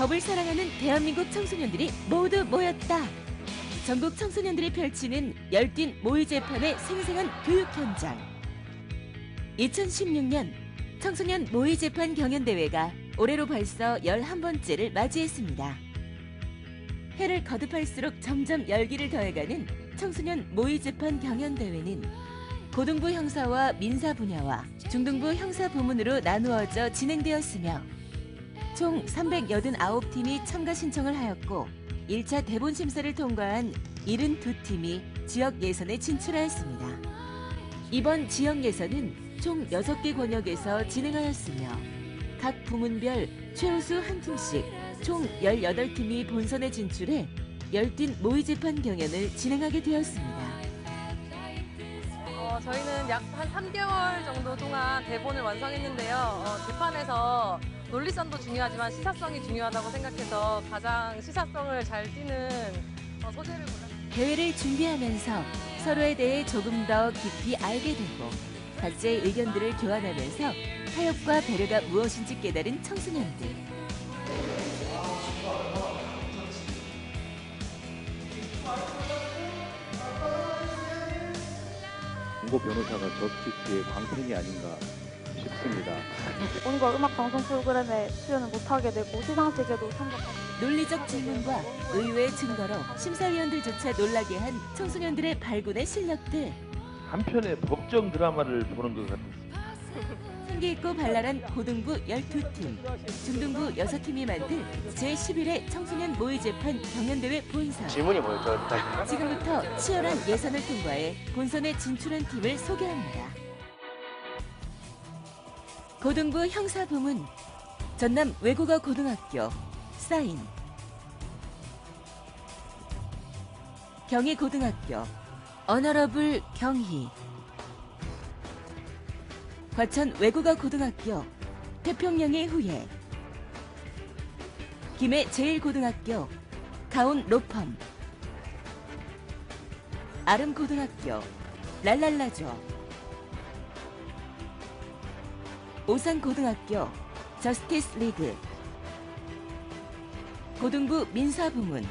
법을 사랑하는 대한민국 청소년들이 모두 모였다. 전국 청소년들이 펼치는 열띤 모의 재판의 생생한 교육 현장. 2016년 청소년 모의 재판 경연대회가 올해로 벌써 11번째를 맞이했습니다. 해를 거듭할수록 점점 열기를 더해가는 청소년 모의 재판 경연대회는 고등부 형사와 민사 분야와 중등부 형사 부문으로 나누어져 진행되었으며 총 389팀이 참가 신청을 하였고 1차 대본 심사를 통과한 72팀이 지역 예선에 진출하였습니다. 이번 지역 예선은 총 6개 권역에서 진행하였으며 각 부문별 최우수 한 팀씩 총 18팀이 본선에 진출해 열띤 모의 재판 경연을 진행하게 되었습니다. 저희는 약 한 3개월 정도 동안 대본을 완성했는데요. 재판에서 논리성도 중요하지만 시사성이 중요하다고 생각해서 가장 시사성을 잘 띠는 소재를 골랐습니다. 대회를 준비하면서 서로에 대해 조금 더 깊이 알게 되고 각자의 의견들을 교환하면서 타협과 배려가 무엇인지 깨달은 청소년들. 공고 변호사가 저스티스의 광팬이 아닌가 싶습니다. 오늘과 음악 방송 프로그램에 출연을 못하게 되고 시상식에도 참석하고 논리적 질문과 의외의 증거로 심사위원들조차 놀라게 한 청소년들의 발군의 실력들. 한편의 법정 드라마를 보는 것 같았습니다. 생기 있고 발랄한 고등부 12팀, 중등부 6팀이 만든 제11회 청소년 모의재판 경연대회 본선. 질문이 뭐였죠? 지금부터 치열한 예선을 통과해 본선에 진출한 팀을 소개합니다. 고등부 형사부문 전남 외국어 고등학교 사인, 경희고등학교 어너러블 경희, 과천 외국어 고등학교 태평양의 후예, 김해 제1고등학교 가온 로펌, 아름고등학교 랄랄라조, 오산고등학교 저스티스 리그, 고등부 민사부문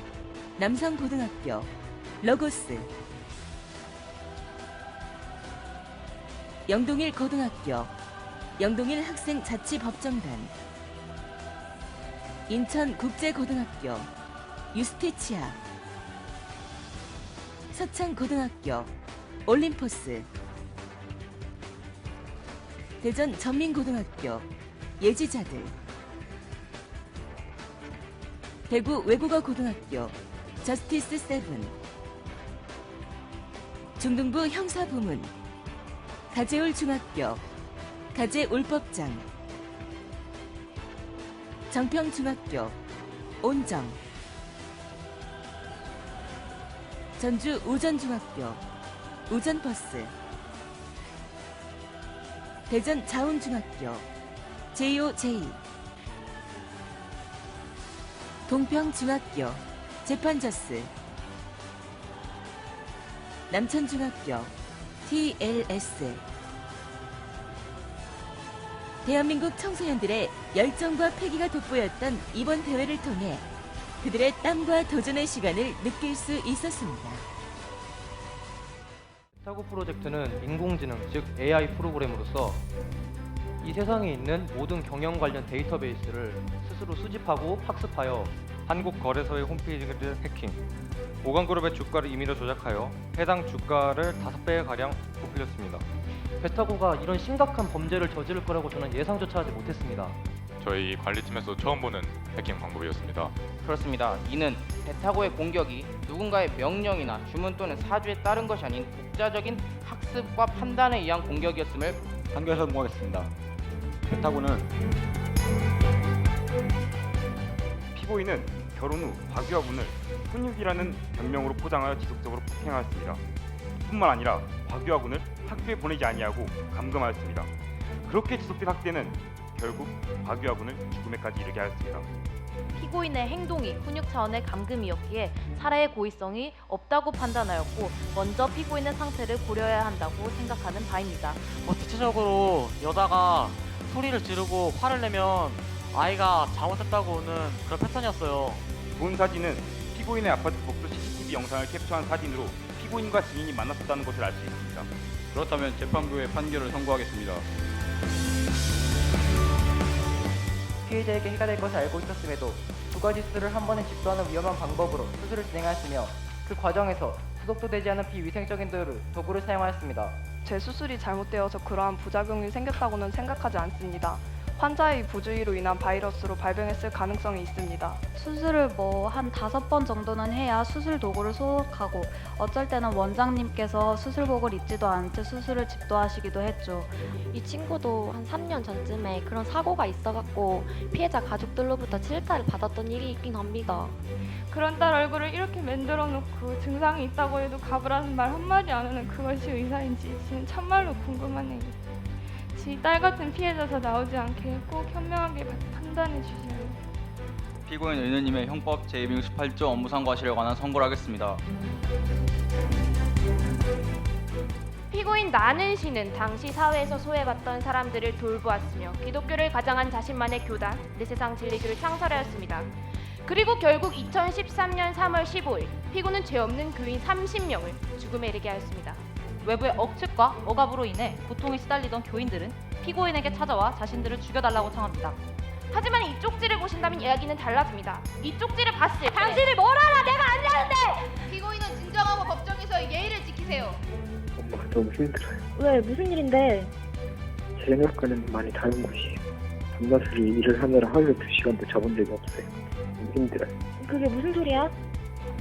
남성고등학교 로고스, 영동일 고등학교 영동일 학생자치법정단, 인천국제고등학교 유스티치아, 서창고등학교 올림포스, 대전 전민고등학교 예지자들, 대구 외국어 고등학교 저스티스 세븐, 중등부 형사부문 가재울 중학교 가재울법장, 정평중학교 온정, 전주 우전중학교 우전버스, 대전 자운중학교 제이오제이, 동평중학교 재판저스, 남천중학교 TLS. 대한민국 청소년들의 열정과 패기가 돋보였던 이번 대회를 통해 그들의 땀과 도전의 시간을 느낄 수 있었습니다. 타고 프로젝트는 인공지능, 즉 AI 프로그램으로서 이 세상에 있는 모든 경영 관련 데이터베이스를 스스로 수집하고 학습하여 한국거래소의 홈페이지를 해킹, 보건그룹의 주가를 임의로 조작하여 해당 주가를 5배가량 부풀렸습니다. 베타고가 이런 심각한 범죄를 저지를 거라고 저는 예상조차 하지 못했습니다. 저희 관리팀에서 처음 보는 해킹 방법이었습니다. 그렇습니다. 이는 베타고의 공격이 누군가의 명령이나 주문 또는 사주에 따른 것이 아닌 독자적인 학습과 판단에 의한 공격이었음을 판결 선고하겠습니다. 베타고는 피고인은 결혼 후 박유아군을 훈육이라는 변명으로 포장하여 지속적으로 폭행하였습니다. 뿐만 아니라 박유아군을 학교에 보내지 아니하고 감금하였습니다. 그렇게 지속된 학대는 결국 박유아군을 죽음에까지 이르게 하였습니다. 피고인의 행동이 훈육 차원의 감금이었기에 살해의 고의성이 없다고 판단하였고 먼저 피고인의 상태를 고려해야 한다고 생각하는 바입니다. 대체적으로 여자가 소리를 지르고 화를 내면 아이가 잘못했다고는 그런 패턴이었어요. 본 사진은 피고인의 아파트 복도 CCTV 영상을 캡처한 사진으로 피고인과 지인이 만났었다는 것을 알 수 있습니다. 그렇다면 재판부의 판결을 선고하겠습니다. 피해자에게 해가 될 것을 알고 있었음에도 두 가지 수술을 한 번에 집도하는 위험한 방법으로 수술을 진행하였으며 그 과정에서 소독도 되지 않은 비위생적인 도구를 사용하였습니다. 제 수술이 잘못되어서 그러한 부작용이 생겼다고는 생각하지 않습니다. 환자의 부주의로 인한 바이러스로 발병했을 가능성이 있습니다. 수술을 한 5번 정도는 해야 수술 도구를 소독하고 어쩔 때는 원장님께서 수술복을 입지도 않은 채 수술을 집도하시기도 했죠. 이 친구도 한 3년 전쯤에 그런 사고가 있어갖고 피해자 가족들로부터 질타를 받았던 일이 있긴 합니다. 그런 딸 얼굴을 이렇게 만들어 놓고 증상이 있다고 해도 가부라는 말 한마디 안 하는 그것이 의사인지 지금 참말로 궁금하네요. 지 딸 같은 피해자서 나오지 않게 꼭 현명하게 판단해 주세요. 피고인 은혜님의 형법 제268조 업무상과실에 관한 선고를 하겠습니다. 피고인 나는 씨는 당시 사회에서 소외받던 사람들을 돌보았으며 기독교를 가장한 자신만의 교단 내세상 진리교를 창설하였습니다. 그리고 결국 2013년 3월 15일 피고는 죄 없는 교인 30명을 죽음에 이르게 하였습니다. 외부의 억측과 억압으로 인해 고통에 시달리던 교인들은 피고인에게 찾아와 자신들을 죽여달라고 청합니다. 하지만 이 쪽지를 보신다면 이야기는 달라집니다. 이 쪽지를 봤을 때 당신이 뭘 알아? 내가 아니라는데! 피고인은 진정하고 법정에서 예의를 지키세요. 엄마 너무 힘들어요. 왜? 무슨 일인데? 제 생각과는 많이 다른 곳이에요. 밤낮으로 일을 하느라 하루에 2시간도 자본 적이 없어요. 너무 힘들어요. 그게 무슨 소리야?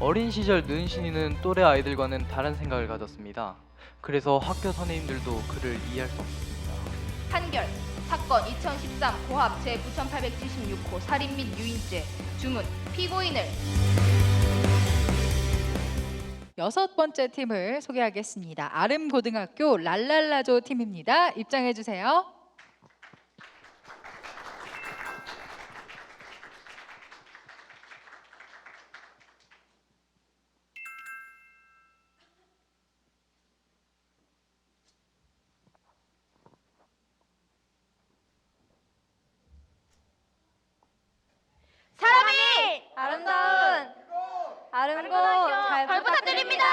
어린 시절 는신이는 또래 아이들과는 다른 생각을 가졌습니다. 그래서 학교 선생님들도 그를 이해할 수 없었습니다. 판결. 사건 2013 고합 제9876호 살인 및 유인죄. 주문. 피고인을. 6번째 팀을 소개하겠습니다. 아름고등학교 랄랄라조 팀입니다. 입장해 주세요. 사람이 아름다운 아름고 잘 부탁드립니다.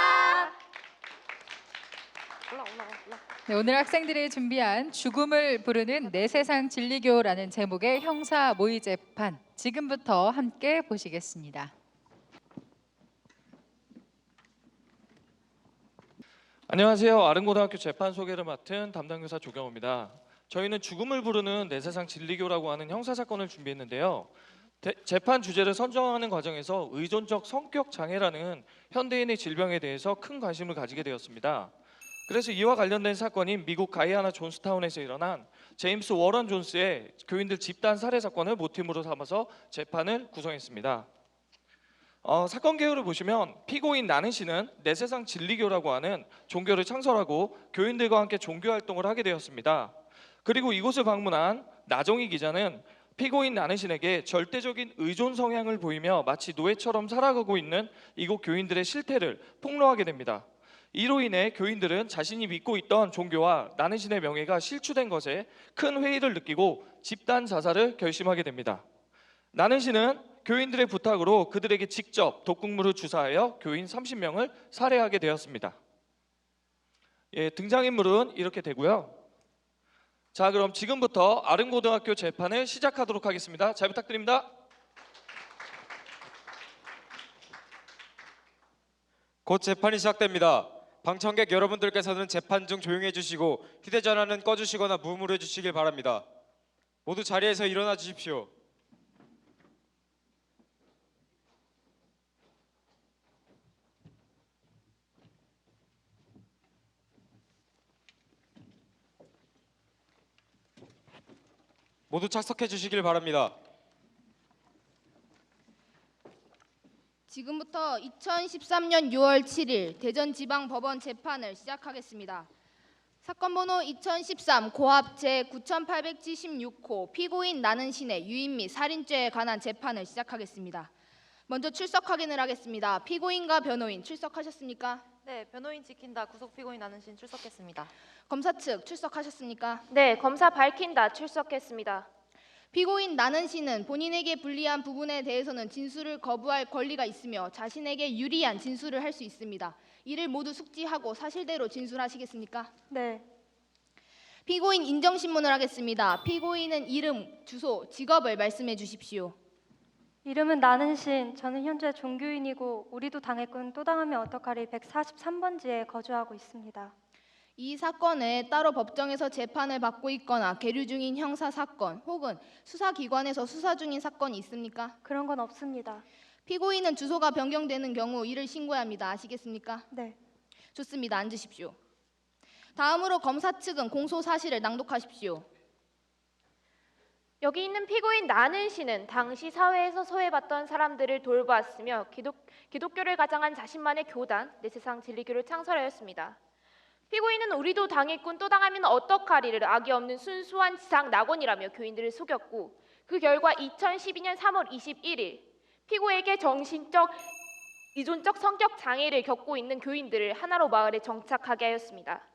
네, 오늘 학생들이 준비한 죽음을 부르는 내 세상 진리교라는 제목의 형사 모의 재판 지금부터 함께 보시겠습니다. 안녕하세요. 아름고등학교 재판 소개를 맡은 담당교사 조경호입니다. 저희는 죽음을 부르는 내 세상 진리교라고 하는 형사사건을 준비했는데요. 재판 주제를 선정하는 과정에서 의존적 성격 장애라는 현대인의 질병에 대해서 큰 관심을 가지게 되었습니다. 그래서 이와 관련된 사건인 미국 가이아나 존스타운에서 일어난 제임스 워런 존스의 교인들 집단 살해 사건을 모티브로 삼아서 재판을 구성했습니다. 사건 개요를 보시면 피고인 나는 씨는 내 세상 진리교라고 하는 종교를 창설하고 교인들과 함께 종교 활동을 하게 되었습니다. 그리고 이곳을 방문한 나정희 기자는 피고인 나는 씨에게 절대적인 의존 성향을 보이며 마치 노예처럼 살아가고 있는 이곳 교인들의 실태를 폭로하게 됩니다. 이로 인해 교인들은 자신이 믿고 있던 종교와 나는 씨의 명예가 실추된 것에 큰 회의를 느끼고 집단 자살을 결심하게 됩니다. 나는 씨는 교인들의 부탁으로 그들에게 직접 독극물을 주사하여 교인 30명을 살해하게 되었습니다. 등장인물은 이렇게 되고요. 자, 그럼 지금부터 아름고등학교 재판을 시작하도록 하겠습니다. 잘 부탁드립니다. 곧 재판이 시작됩니다. 방청객 여러분들께서는 재판 중 조용히 해주시고 휴대전화는 꺼주시거나 무음으로 해주시길 바랍니다. 모두 자리에서 일어나 주십시오. 모두 착석해 주시길 바랍니다. 지금부터 2013년 6월 7일 대전지방법원 재판을 시작하겠습니다. 사건 번호 2013 고합 제9876호 피고인 나는 신의 유인 및 살인죄에 관한 재판을 시작하겠습니다. 먼저 출석 확인을 하겠습니다. 피고인과 변호인 출석하셨습니까? 네, 변호인 지킨다 구속 피고인 나는 신 출석했습니다. 검사 측 출석하셨습니까? 네, 검사 밝힌다 출석했습니다. 피고인 나는 씨는 본인에게 불리한 부분에 대해서는 진술을 거부할 권리가 있으며 자신에게 유리한 진술을 할 수 있습니다. 이를 모두 숙지하고 사실대로 진술하시겠습니까? 네. 피고인 인정신문을 하겠습니다. 피고인은 이름, 주소, 직업을 말씀해 주십시오. 이름은 나는신. 저는 현재 종교인이고 우리도 당했군 또 당하면 어떡하리 143번지에 거주하고 있습니다. 이 사건에 따로 법정에서 재판을 받고 있거나 계류 중인 형사 사건 혹은 수사기관에서 수사 중인 사건이 있습니까? 그런 건 없습니다. 피고인은 주소가 변경되는 경우 이를 신고해야 합니다. 아시겠습니까? 네. 좋습니다. 앉으십시오. 다음으로 검사 측은 공소 사실을 낭독하십시오. 여기 있는 피고인 나는 씨는 당시 사회에서 소외받던 사람들을 돌보았으며 기독교를 가장한 자신만의 교단 내세상 진리교를 창설하였습니다. 피고인은 우리도 당했군 또 당하면 어떡하리를 악이 없는 순수한 지상 낙원이라며 교인들을 속였고 그 결과 2012년 3월 21일 피고에게 정신적 의존적 성격 장애를 겪고 있는 교인들을 하나로 마을에 정착하게 하였습니다.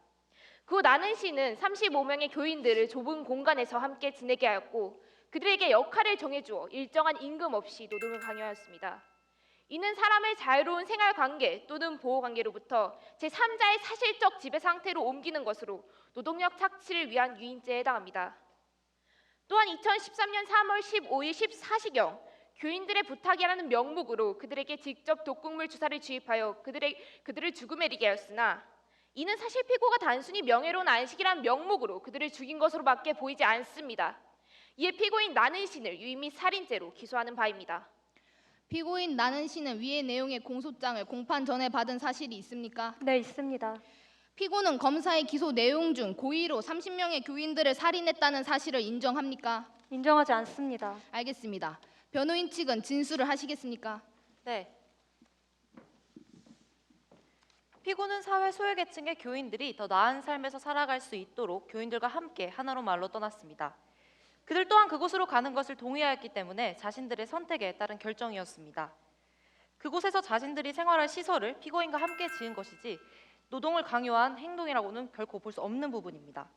그 후 나는 씨는 35명의 교인들을 좁은 공간에서 함께 지내게 하였고 그들에게 역할을 정해주어 일정한 임금 없이 노동을 강요하였습니다. 이는 사람을 자유로운 생활관계 또는 보호관계로부터 제3자의 사실적 지배 상태로 옮기는 것으로 노동력 착취를 위한 유인죄에 해당합니다. 또한 2013년 3월 15일 14시경 교인들의 부탁이라는 명목으로 그들에게 직접 독극물 주사를 주입하여 그들을 죽음에 이르게 하였으나 이는 사실 피고가 단순히 명예로운 안식이라는 명목으로 그들을 죽인 것으로밖에 보이지 않습니다. 이에 피고인 나는 씨를 유인 및 살인죄로 기소하는 바입니다. 피고인 나는 씨는 위의 내용의 공소장을 공판 전에 받은 사실이 있습니까? 네, 있습니다. 피고는 검사의 기소 내용 중 고의로 30명의 교인들을 살인했다는 사실을 인정합니까? 인정하지 않습니다. 알겠습니다. 변호인 측은 진술을 하시겠습니까? 네. 피고는 사회 소외계층의 교인들이 더 나은 삶에서 살아갈 수 있도록 교인들과 함께 하나로 마을로 떠났습니다. 그들 또한 그곳으로 가는 것을 동의하였기 때문에 자신들의 선택에 따른 결정이었습니다. 그곳에서 자신들이 생활할 시설을 피고인과 함께 지은 것이지 노동을 강요한 행동이라고는 결코 볼 수 없는 부분입니다.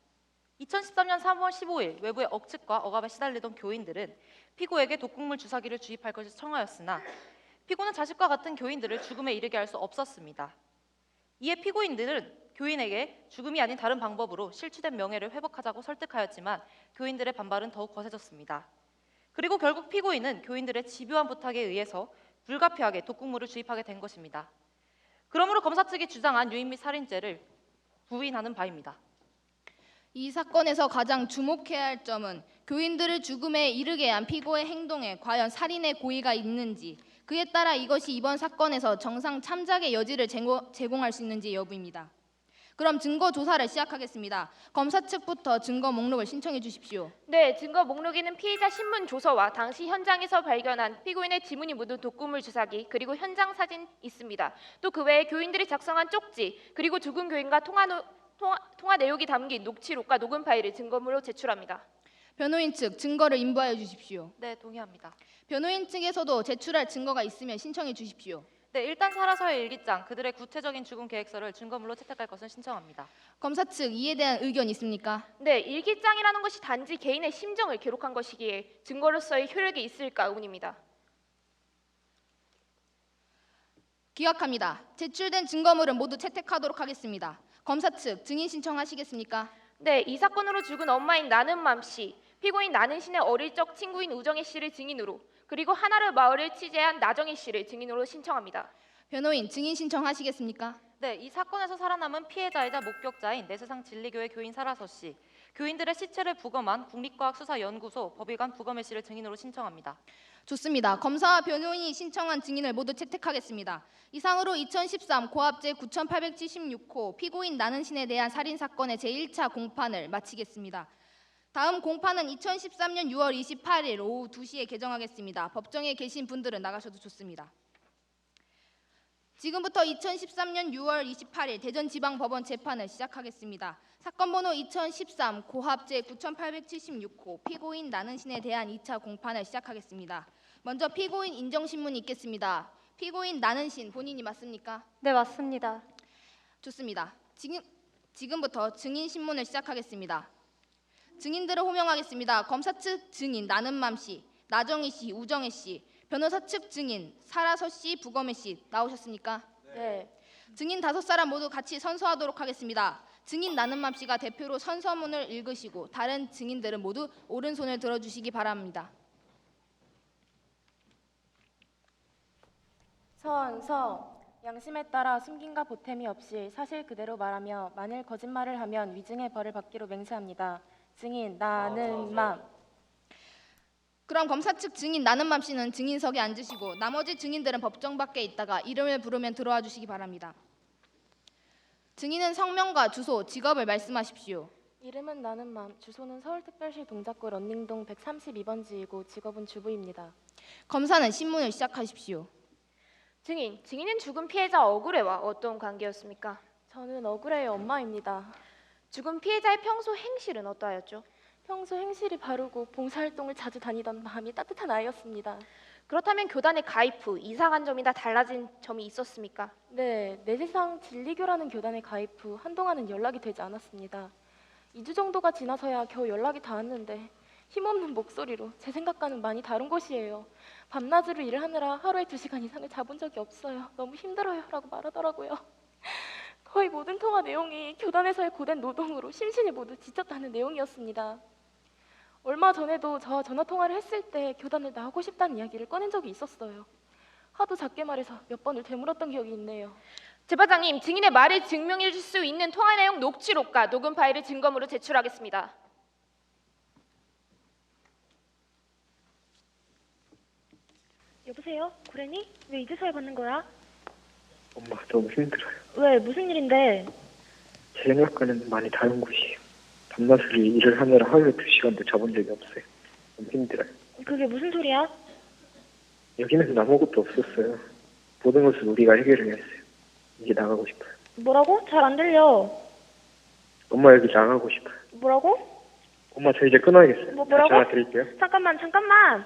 2013년 3월 15일 외부의 억측과 억압에 시달리던 교인들은 피고에게 독극물 주사기를 주입할 것을 청하였으나 피고는 자신과 같은 교인들을 죽음에 이르게 할 수 없었습니다. 이에 피고인들은 교인에게 죽음이 아닌 다른 방법으로 실추된 명예를 회복하자고 설득하였지만 교인들의 반발은 더욱 거세졌습니다. 그리고 결국 피고인은 교인들의 집요한 부탁에 의해서 불가피하게 독극물을 주입하게 된 것입니다. 그러므로 검사 측이 주장한 유인 및 살인죄를 부인하는 바입니다. 이 사건에서 가장 주목해야 할 점은 교인들을 죽음에 이르게 한 피고의 행동에 과연 살인의 고의가 있는지, 그에 따라 이것이 이번 사건에서 정상 참작의 여지를 제공할 수 있는지 여부입니다. 그럼 증거 조사를 시작하겠습니다. 검사 측부터 증거 목록을 신청해 주십시오. 네, 증거 목록에는 피해자 신문 조서와 당시 현장에서 발견한 피고인의 지문이 묻은 독극물 주사기 그리고 현장 사진 있습니다. 또 그 외에 교인들이 작성한 쪽지 그리고 죽은 교인과 통화 내용이 담긴 녹취록과 녹음 파일을 증거물로 제출합니다. 변호인 측 증거를 인부하여 주십시오. 네, 동의합니다. 변호인 측에서도 제출할 증거가 있으면 신청해 주십시오. 네, 일단 살아서의 일기장, 그들의 구체적인 죽음 계획서를 증거물로 채택할 것을 신청합니다. 검사 측 이에 대한 의견 있습니까? 네, 일기장이라는 것이 단지 개인의 심정을 기록한 것이기에 증거로서의 효력이 있을까 의문입니다. 기각합니다. 제출된 증거물은 모두 채택하도록 하겠습니다. 검사 측 증인 신청하시겠습니까? 네, 이 사건으로 죽은 엄마인 나는맘 씨, 피고인 나는 씨의 어릴 적 친구인 우정혜 씨를 증인으로 그리고 하나를 마을을 취재한 나정희 씨를 증인으로 신청합니다. 변호인 증인 신청하시겠습니까? 네, 이 사건에서 살아남은 피해자이자 목격자인 내세상 진리교회 교인 사라서 씨, 교인들의 시체를 부검한 국립과학수사연구소 법의관 부검혜 씨를 증인으로 신청합니다. 좋습니다. 검사와 변호인이 신청한 증인을 모두 채택하겠습니다. 이상으로 2013 고압제 9876호 피고인 나는신에 대한 살인사건의 제1차 공판을 마치겠습니다. 다음 공판은 2013년 6월 28일 오후 2시에 개정하겠습니다. 법정에 계신 분들은 나가셔도 좋습니다. 지금부터 2013년 6월 28일 대전지방법원 재판을 시작하겠습니다. 사건 번호 2013 고합제 9876호 피고인 나는신에 대한 2차 공판을 시작하겠습니다. 먼저 피고인 인정신문이 있겠습니다. 피고인 나는신 본인이 맞습니까? 네, 맞습니다. 좋습니다. 지금부터 증인신문을 시작하겠습니다. 증인들을 호명하겠습니다. 검사 측 증인 나는맘 씨, 나정희 씨, 우정혜 씨, 변호사 측 증인 사라서 씨, 부검혜 씨 나오셨습니까? 네. 증인 5사람 모두 같이 선서하도록 하겠습니다. 증인 나는맘 씨가 대표로 선서문을 읽으시고 다른 증인들은 모두 오른손을 들어주시기 바랍니다. 선서 양심에 따라 숨김과 보탬이 없이 사실 그대로 말하며 만일 거짓말을 하면 위증의 벌을 받기로 맹세합니다. 증인 나는맘. 그럼 검사 측 증인 나는맘 씨는 증인석에 앉으시고 나머지 증인들은 법정 밖에 있다가 이름을 부르면 들어와 주시기 바랍니다. 증인은 성명과 주소, 직업을 말씀하십시오. 이름은 나는맘, 주소는 서울특별시 동작구 런닝동 132번지이고 직업은 주부입니다. 검사는 신문을 시작하십시오. 증인은 죽은 피해자 억울해와 어떤 관계였습니까? 저는 억울해의 엄마입니다. 죽은 피해자의 평소 행실은 어떠하였죠? 평소 행실이 바르고 봉사활동을 자주 다니던 마음이 따뜻한 아이였습니다. 그렇다면 교단에 가입 후 이상한 점이나 달라진 점이 있었습니까? 네, 내세상 진리교라는 교단에 가입 후 한동안은 연락이 되지 않았습니다. 2주 정도가 지나서야 겨우 연락이 닿았는데 힘없는 목소리로 제 생각과는 많이 다른 곳이에요. 밤낮으로 일을 하느라 하루에 2시간 이상을 자본 적이 없어요. 너무 힘들어요 라고 말하더라고요. 거의 모든 통화 내용이 교단에서의 고된 노동으로 심신이 모두 지쳤다는 내용이었습니다. 얼마 전에도 저와 전화 통화를 했을 때 교단을 나오고 싶다는 이야기를 꺼낸 적이 있었어요. 하도 작게 말해서 몇 번을 되물었던 기억이 있네요. 재판장님, 증인의 말을 증명해 줄 수 있는 통화 내용 녹취록과 녹음 파일을 증거물로 제출하겠습니다. 여보세요? 구레니? 왜 이제서야 받는 거야? 엄마 너무 힘들어요. 왜? 무슨 일인데? 제 생각과는 많이 다른 곳이에요. 밤낮으로 일을 하느라 하루에 2시간도 자본 적이 없어요. 너무 힘들어요. 그게 무슨 소리야? 여기는 아무것도 없었어요. 모든 것을 우리가 해결을 했어요. 이제 나가고 싶어요. 뭐라고? 잘 안 들려. 엄마 여기 나가고 싶어요. 뭐라고? 엄마 저 이제 끊어야겠어요. 뭐라고? 전화 드릴게요. 잠깐만.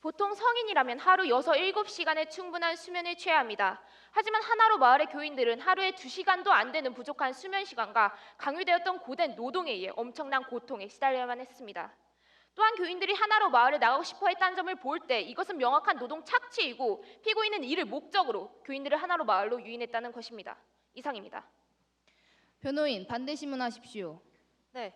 보통 성인이라면 하루 6, 7시간의 충분한 수면을 취해야 합니다. 하지만 하나로 마을의 교인들은 하루에 2시간도 안 되는 부족한 수면 시간과 강요되었던 고된 노동에 의해 엄청난 고통에 시달려야만 했습니다. 또한 교인들이 하나로 마을을 나가고 싶어 했다는 점을 볼 때 이것은 명확한 노동 착취이고 피고인은 이를 목적으로 교인들을 하나로 마을로 유인했다는 것입니다. 이상입니다. 변호인 반대 신문하십시오. 네.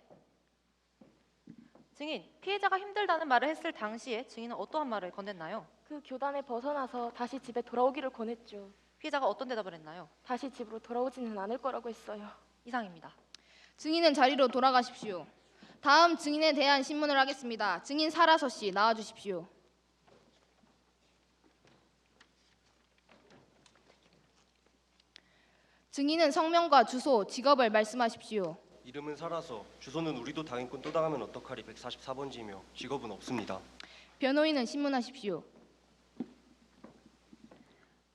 증인, 피해자가 힘들다는 말을 했을 당시에 증인은 어떠한 말을 건넸나요? 그 교단에 벗어나서 다시 집에 돌아오기를 권했죠. 피해자가 어떤 대답을 했나요? 다시 집으로 돌아오지는 않을 거라고 했어요. 이상입니다. 증인은 자리로 돌아가십시오. 다음 증인에 대한 신문을 하겠습니다. 증인 사라서 씨 나와주십시오. 증인은 성명과 주소, 직업을 말씀하십시오. 이름은 살아서 주소는 우리도 당했군 또 당하면 어떡하리 144번지이며 직업은 없습니다. 변호인은 신문하십시오.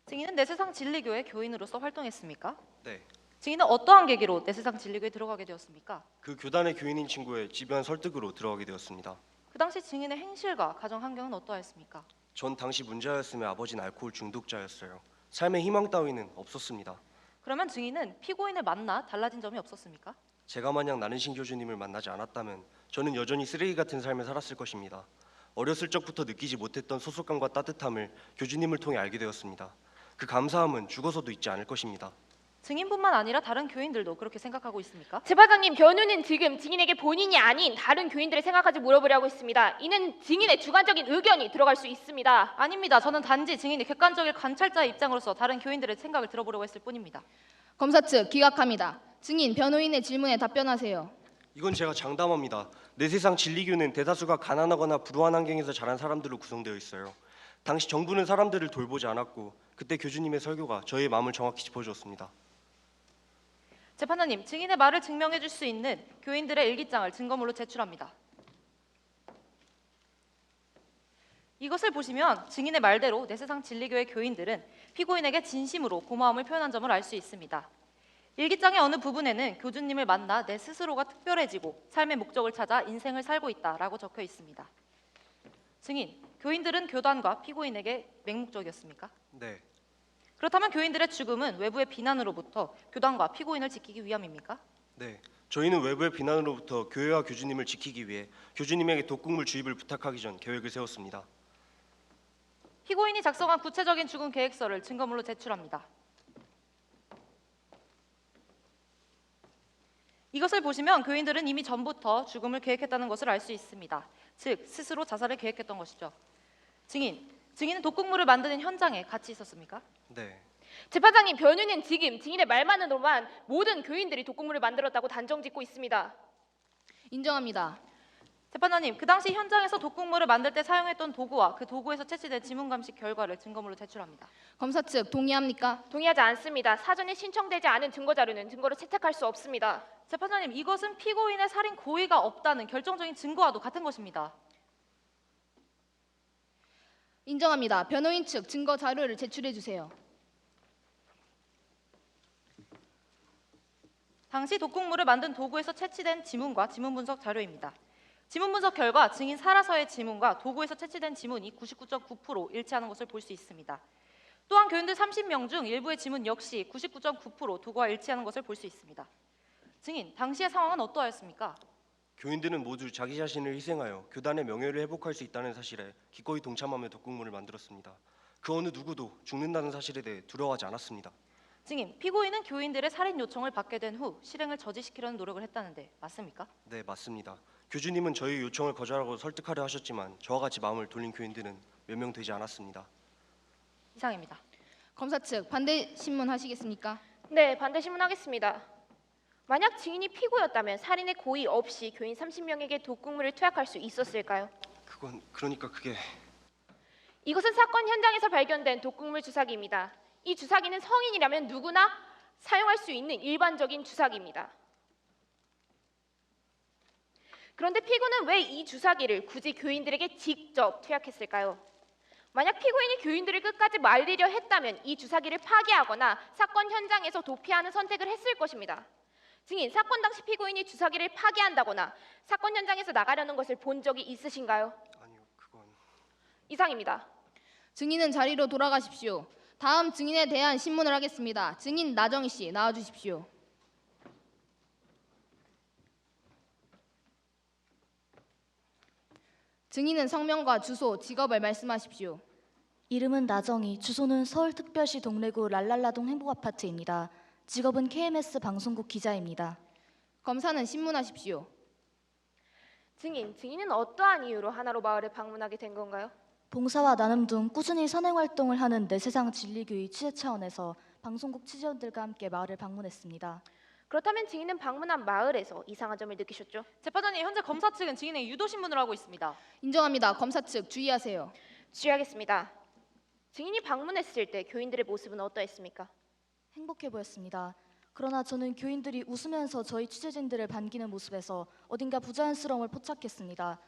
증인은 내세상 진리교회 교인으로서 활동했습니까? 네. 증인은 어떠한 계기로 내세상 진리교에 들어가게 되었습니까? 그 교단의 교인인 친구의 집요한 설득으로 들어가게 되었습니다. 그 당시 증인의 행실과 가정 환경은 어떠했습니까? 전 당시 문제였으며 아버지는 알코올 중독자였어요. 삶의 희망 따위는 없었습니다. 그러면 증인은 피고인을 만나 달라진 점이 없었습니까? 제가 만약 나는신 교주님을 만나지 않았다면 저는 여전히 쓰레기 같은 삶을 살았을 것입니다. 어렸을 적부터 느끼지 못했던 소속감과 따뜻함을 교주님을 통해 알게 되었습니다. 그 감사함은 죽어서도 잊지 않을 것입니다. 증인뿐만 아니라 다른 교인들도 그렇게 생각하고 있습니까? 재판장님, 변호는 지금 증인에게 본인이 아닌 다른 교인들의 생각까지 물어보려고 했습니다. 이는 증인의 주관적인 의견이 들어갈 수 있습니다. 아닙니다. 저는 단지 증인이 객관적인 관찰자의 입장으로서 다른 교인들의 생각을 들어보려고 했을 뿐입니다. 검사 측 기각합니다. 증인 변호인의 질문에 답변하세요. 이건 제가 장담합니다. 내세상 진리교는 대다수가 가난하거나 불우한 환경에서 자란 사람들로 구성되어 있어요. 당시 정부는 사람들을 돌보지 않았고 그때 교주님의 설교가 저희의 마음을 정확히 짚어주었습니다. 재판장님, 증인의 말을 증명해 줄 수 있는 교인들의 일기장을 증거물로 제출합니다. 이것을 보시면 증인의 말대로 내세상 진리교회 교인들은 피고인에게 진심으로 고마움을 표현한 점을 알 수 있습니다. 일기장의 어느 부분에는 교주님을 만나 내 스스로가 특별해지고 삶의 목적을 찾아 인생을 살고 있다라고 적혀 있습니다. 증인, 교인들은 교단과 피고인에게 맹목적이었습니까? 네. 그렇다면 교인들의 죽음은 외부의 비난으로부터 교단과 피고인을 지키기 위함입니까? 네. 저희는 외부의 비난으로부터 교회와 교주님을 지키기 위해 교주님에게 독극물 주입을 부탁하기 전 계획을 세웠습니다. 피고인이 작성한 구체적인 죽음 계획서를 증거물로 제출합니다. 이것을 보시면 교인들은 이미 전부터 죽음을 계획했다는 것을 알 수 있습니다. 즉, 스스로 자살을 계획했던 것이죠. 증인은 독극물을 만드는 현장에 같이 있었습니까? 네. 재판장님, 변호인은 지금 증인의 말만으로만 모든 교인들이 독극물을 만들었다고 단정짓고 있습니다. 인정합니다. 재판장님, 그 당시 현장에서 독극물을 만들 때 사용했던 도구와 그 도구에서 채취된 지문 감식 결과를 증거물로 제출합니다. 검사 측 동의합니까? 동의하지 않습니다. 사전에 신청되지 않은 증거 자료는 증거로 채택할 수 없습니다. 재판장님, 이것은 피고인의 살인 고의가 없다는 결정적인 증거와도 같은 것입니다. 인정합니다. 변호인 측 증거 자료를 제출해 주세요. 당시 독극물을 만든 도구에서 채취된 지문과 지문 분석 자료입니다. 지문 분석 결과 증인 사라서의 지문과 도구에서 채취된 지문이 99.9% 일치하는 것을 볼 수 있습니다. 또한 교인들 30명 중 일부의 지문 역시 99.9% 도구와 일치하는 것을 볼 수 있습니다. 증인, 당시의 상황은 어떠하였습니까? 교인들은 모두 자기 자신을 희생하여 교단의 명예를 회복할 수 있다는 사실에 기꺼이 동참하며 독극물을 만들었습니다. 그 어느 누구도 죽는다는 사실에 대해 두려워하지 않았습니다. 증인, 피고인은 교인들의 살인 요청을 받게 된 후 실행을 저지시키려는 노력을 했다는데 맞습니까? 네, 맞습니다. 교주님은 저희 요청을 거절하고 설득하려 하셨지만 저와 같이 마음을 돌린 교인들은 몇 명 되지 않았습니다. 이상입니다. 검사 측 반대 신문 하시겠습니까? 네, 반대 신문하겠습니다. 만약 증인이 피고였다면 살인의 고의 없이 교인 30명에게 독극물을 투약할 수 있었을까요? 그러니까 그게 이것은 사건 현장에서 발견된 독극물 주사기입니다. 이 주사기는 성인이라면 누구나 사용할 수 있는 일반적인 주사기입니다. 그런데 피고는 왜 이 주사기를 굳이 교인들에게 직접 투약했을까요? 만약 피고인이 교인들을 끝까지 말리려 했다면 이 주사기를 파괴하거나 사건 현장에서 도피하는 선택을 했을 것입니다. 증인, 사건 당시 피고인이 주사기를 파괴한다거나 사건 현장에서 나가려는 것을 본 적이 있으신가요? 아니요, 그건 이상입니다. 증인은 자리로 돌아가십시오. 다음 증인에 대한 신문을 하겠습니다. 증인 나정희 씨 나와 주십시오. 증인은 성명과 주소, 직업을 말씀하십시오. 이름은 나정희, 주소는 서울특별시 동래구 랄랄라동 행복아파트입니다. 직업은 KMS 방송국 기자입니다. 검사는 신문하십시오. 증인은 어떠한 이유로 하나로 마을을 방문하게 된 건가요? 봉사와 나눔 등 꾸준히 선행활동을 하는 내 세상 진리교의 취재 차원에서 방송국 취재원들과 함께 마을을 방문했습니다. 그렇다면 증인은 방문한 마을에서 이상한 점을 느끼셨죠? 재판장님, 현재 검사 측은 증인에게 유도 신문을 하고 있습니다. 인정합니다. 검사 측 주의하세요. 주의하겠습니다. 증인이 방문했을 때 교인들의 모습은 어떠했습니까? 행복해 보였습니다. 그러나 저는 교인들이 웃으면서 저희 취재진들을 반기는 모습에서 어딘가 부자연스러움을 포착했습니다.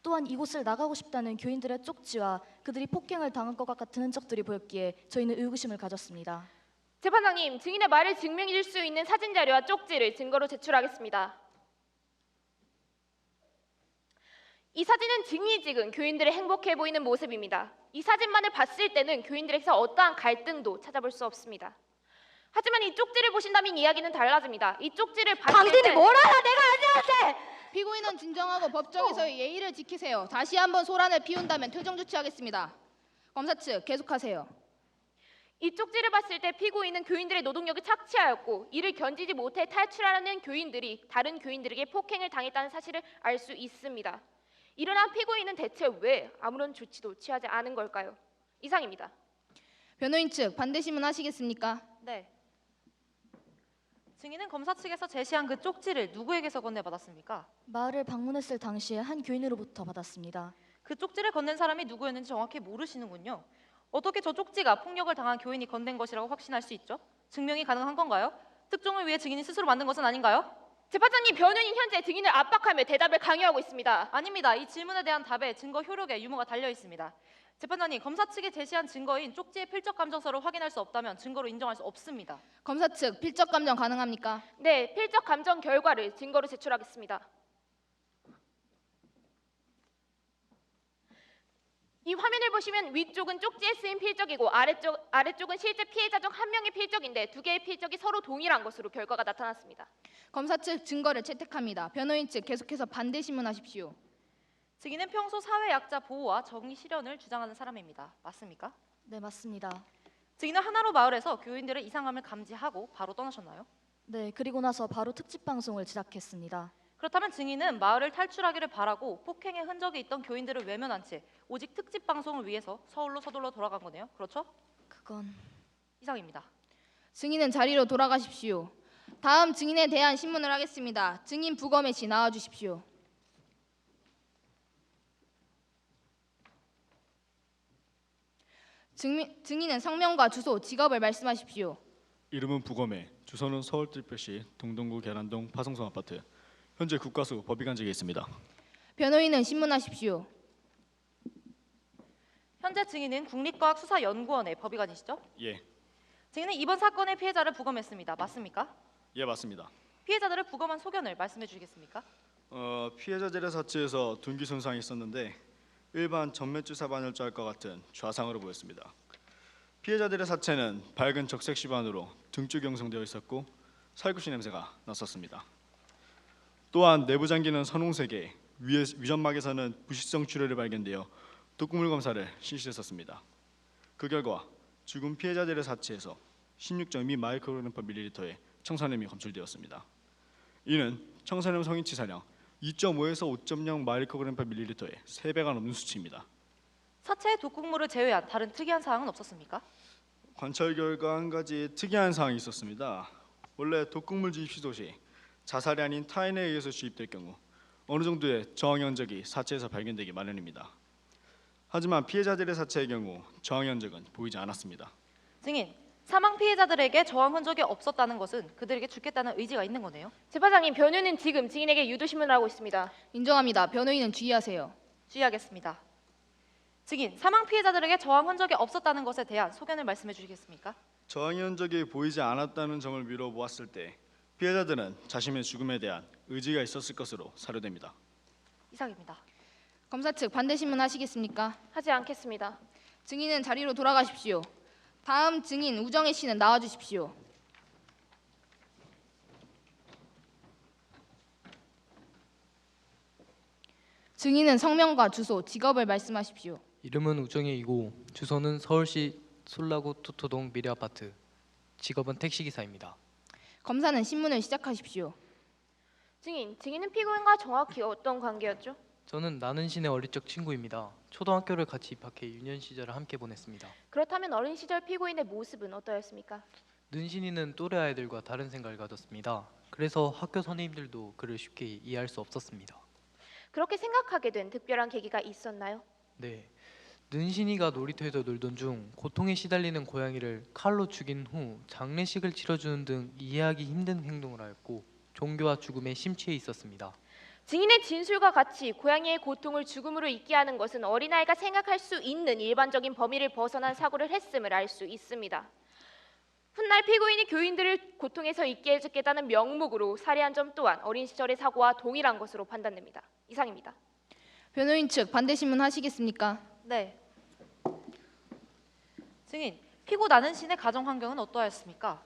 또한 이곳을 나가고 싶다는 교인들의 쪽지와 그들이 폭행을 당한 것 같은 흔적들이 보였기에 저희는 의구심을 가졌습니다. 재판장님, 증인의 말을 증명해 줄 수 있는 사진 자료와 쪽지를 증거로 제출하겠습니다. 이 사진은 증인이 찍은 교인들의 행복해 보이는 모습입니다. 이 사진만을 봤을 때는 교인들에게서 어떠한 갈등도 찾아볼 수 없습니다. 하지만 이 쪽지를 보신다면 이야기는 달라집니다. 이 쪽지를 봤을 때 당신이 뭘 알아? 내가 아니한테! 피고인은 진정하고 법정에서의 예의를 지키세요. 다시 한번 소란을 피운다면 퇴정 조치하겠습니다. 검사 측 계속하세요. 이 쪽지를 봤을 때 피고인은 교인들의 노동력을 착취하였고 이를 견디지 못해 탈출하려는 교인들이 다른 교인들에게 폭행을 당했다는 사실을 알 수 있습니다. 일어난 피고인은 대체 왜 아무런 조치도 취하지 않은 걸까요? 이상입니다. 변호인 측 반대 신문 하시겠습니까? 네. 증인은 검사 측에서 제시한 그 쪽지를 누구에게서 건네받았습니까? 마을을 방문했을 당시에 한 교인으로부터 받았습니다. 그 쪽지를 건넨 사람이 누구였는지 정확히 모르시는군요. 어떻게 저 쪽지가 폭력을 당한 교인이 건넨 것이라고 확신할 수 있죠? 증명이 가능한 건가요? 특종을 위해 증인이 스스로 만든 것은 아닌가요? 재판장님, 변호인이 현재 증인을 압박하며 대답을 강요하고 있습니다. 아닙니다. 이 질문에 대한 답에 증거 효력에 유무가 달려 있습니다. 재판장님, 검사 측에 제시한 증거인 쪽지의 필적 감정서를 확인할 수 없다면 증거로 인정할 수 없습니다. 검사 측 필적 감정 가능합니까? 네, 필적 감정 결과를 증거로 제출하겠습니다. 이 화면을 보시면 위쪽은 쪽지에 쓰인 필적이고 아래쪽은 실제 피해자 중 한 명의 필적인데 두 개의 필적이 서로 동일한 것으로 결과가 나타났습니다. 검사 측 증거를 채택합니다. 변호인 측 계속해서 반대 신문하십시오. 증인은 평소 사회 약자 보호와 정의 실현을 주장하는 사람입니다. 맞습니까? 네, 맞습니다. 증인은 하나로 마을에서 교인들의 이상함을 감지하고 바로 떠나셨나요? 네, 그리고 나서 바로 특집 방송을 제작했습니다. 그렇다면 증인은 마을을 탈출하기를 바라고 폭행의 흔적이 있던 교인들을 외면한 채 오직 특집 방송을 위해서 서울로 서둘러 돌아간 거네요. 그렇죠? 그건 이상입니다. 증인은 자리로 돌아가십시오. 다음 증인에 대한 신문을 하겠습니다. 증인 부검의 씨 나와 주십시오. 증인은 성명과 주소, 직업을 말씀하십시오. 이름은 부검해, 주소는 서울특별시 동동구 계란동 파송성 아파트. 현재 국가수 법의관직에 있습니다. 변호인은 신문하십시오. 현재 증인은 국립과학수사연구원의 법의관이시죠? 예, 증인은 이번 사건의 피해자를 부검했습니다. 맞습니까? 예 맞습니다. 피해자들을 부검한 소견을 말씀해 주시겠습니까? 피해자들의 사체에서 둔기 손상이 있었는데 일반 전매주사 반열자일 것 같은 좌상으로 보였습니다. 피해자들의 사체는 밝은 적색 시반으로 등 쪽이 형성되어 있었고 살구시 냄새가 났었습니다. 또한 내부 장기는 선홍색에 위점막에서는 부식성 출혈이 발견되어 독극물 검사를 실시했었습니다. 그 결과 죽은 피해자들의 사체에서 16.2 마이크로그램/밀리리터의 청산염이 검출되었습니다. 이는 청산염 성인치사량 2.5에서 5.0 마이크로그램/밀리리터의 3배가 넘는 수치입니다. 사체의 독극물을 제외한 다른 특이한 사항은 없었습니까? 관찰 결과 한 가지 특이한 사항이 있었습니다. 원래 독극물 주입 시도 시 자살이 아닌 타인에 의해서 주입될 경우 어느 정도의 저항 흔적이 사체에서 발견되기 마련입니다. 하지만 피해자들의 사체의 경우 저항 흔적은 보이지 않았습니다. 증인, 사망 피해자들에게 저항 흔적이 없었다는 것은 그들에게 죽겠다는 의지가 있는 거네요. 재판장님, 변호인은 지금 증인에게 유도 신문을 하고 있습니다. 인정합니다. 변호인은 주의하세요. 주의하겠습니다. 증인, 사망 피해자들에게 저항 흔적이 없었다는 것에 대한 소견을 말씀해 주시겠습니까? 저항 흔적이 보이지 않았다는 점을 미뤄 보았을 때 피해자들은 자신의 죽음에 대한 의지가 있었을 것으로 사료됩니다. 이상입니다. 검사 측 반대 신문하시겠습니까? 하지 않겠습니다. 증인은 자리로 돌아가십시오. 다음 증인 우정혜 씨는 나와 주십시오. 증인은 성명과 주소, 직업을 말씀하십시오. 이름은 우정혜이고 주소는 서울시 솔라구 토토동 미래아파트. 직업은 택시기사입니다. 검사는 신문을 시작하십시오. 증인은 피고인과 정확히 어떤 관계였죠? 저는 나는신의 어릴 적 친구입니다. 초등학교를 같이 입학해 유년 시절을 함께 보냈습니다. 그렇다면 어린 시절 피고인의 모습은 어떠했습니까? 는신이는 또래 아이들과 다른 생각을 가졌습니다. 그래서 학교 선생님들도 그를 쉽게 이해할 수 없었습니다. 그렇게 생각하게 된 특별한 계기가 있었나요? 네, 는신이가 놀이터에서 놀던 중 고통에 시달리는 고양이를 칼로 죽인 후 장례식을 치러주는 등 이해하기 힘든 행동을 하였고 종교와 죽음에 심취해 있었습니다. 증인의 진술과 같이 고양이의 고통을 죽음으로 잊게 하는 것은 어린아이가 생각할 수 있는 일반적인 범위를 벗어난 사고를 했음을 알 수 있습니다. 훗날 피고인이 교인들을 고통에서 잊게 해주겠다는 명목으로 살해한 점 또한 어린 시절의 사고와 동일한 것으로 판단됩니다. 이상입니다. 변호인 측 반대 신문하시겠습니까? 네. 증인, 피고 나는신의 가정 환경은 어떠하였습니까?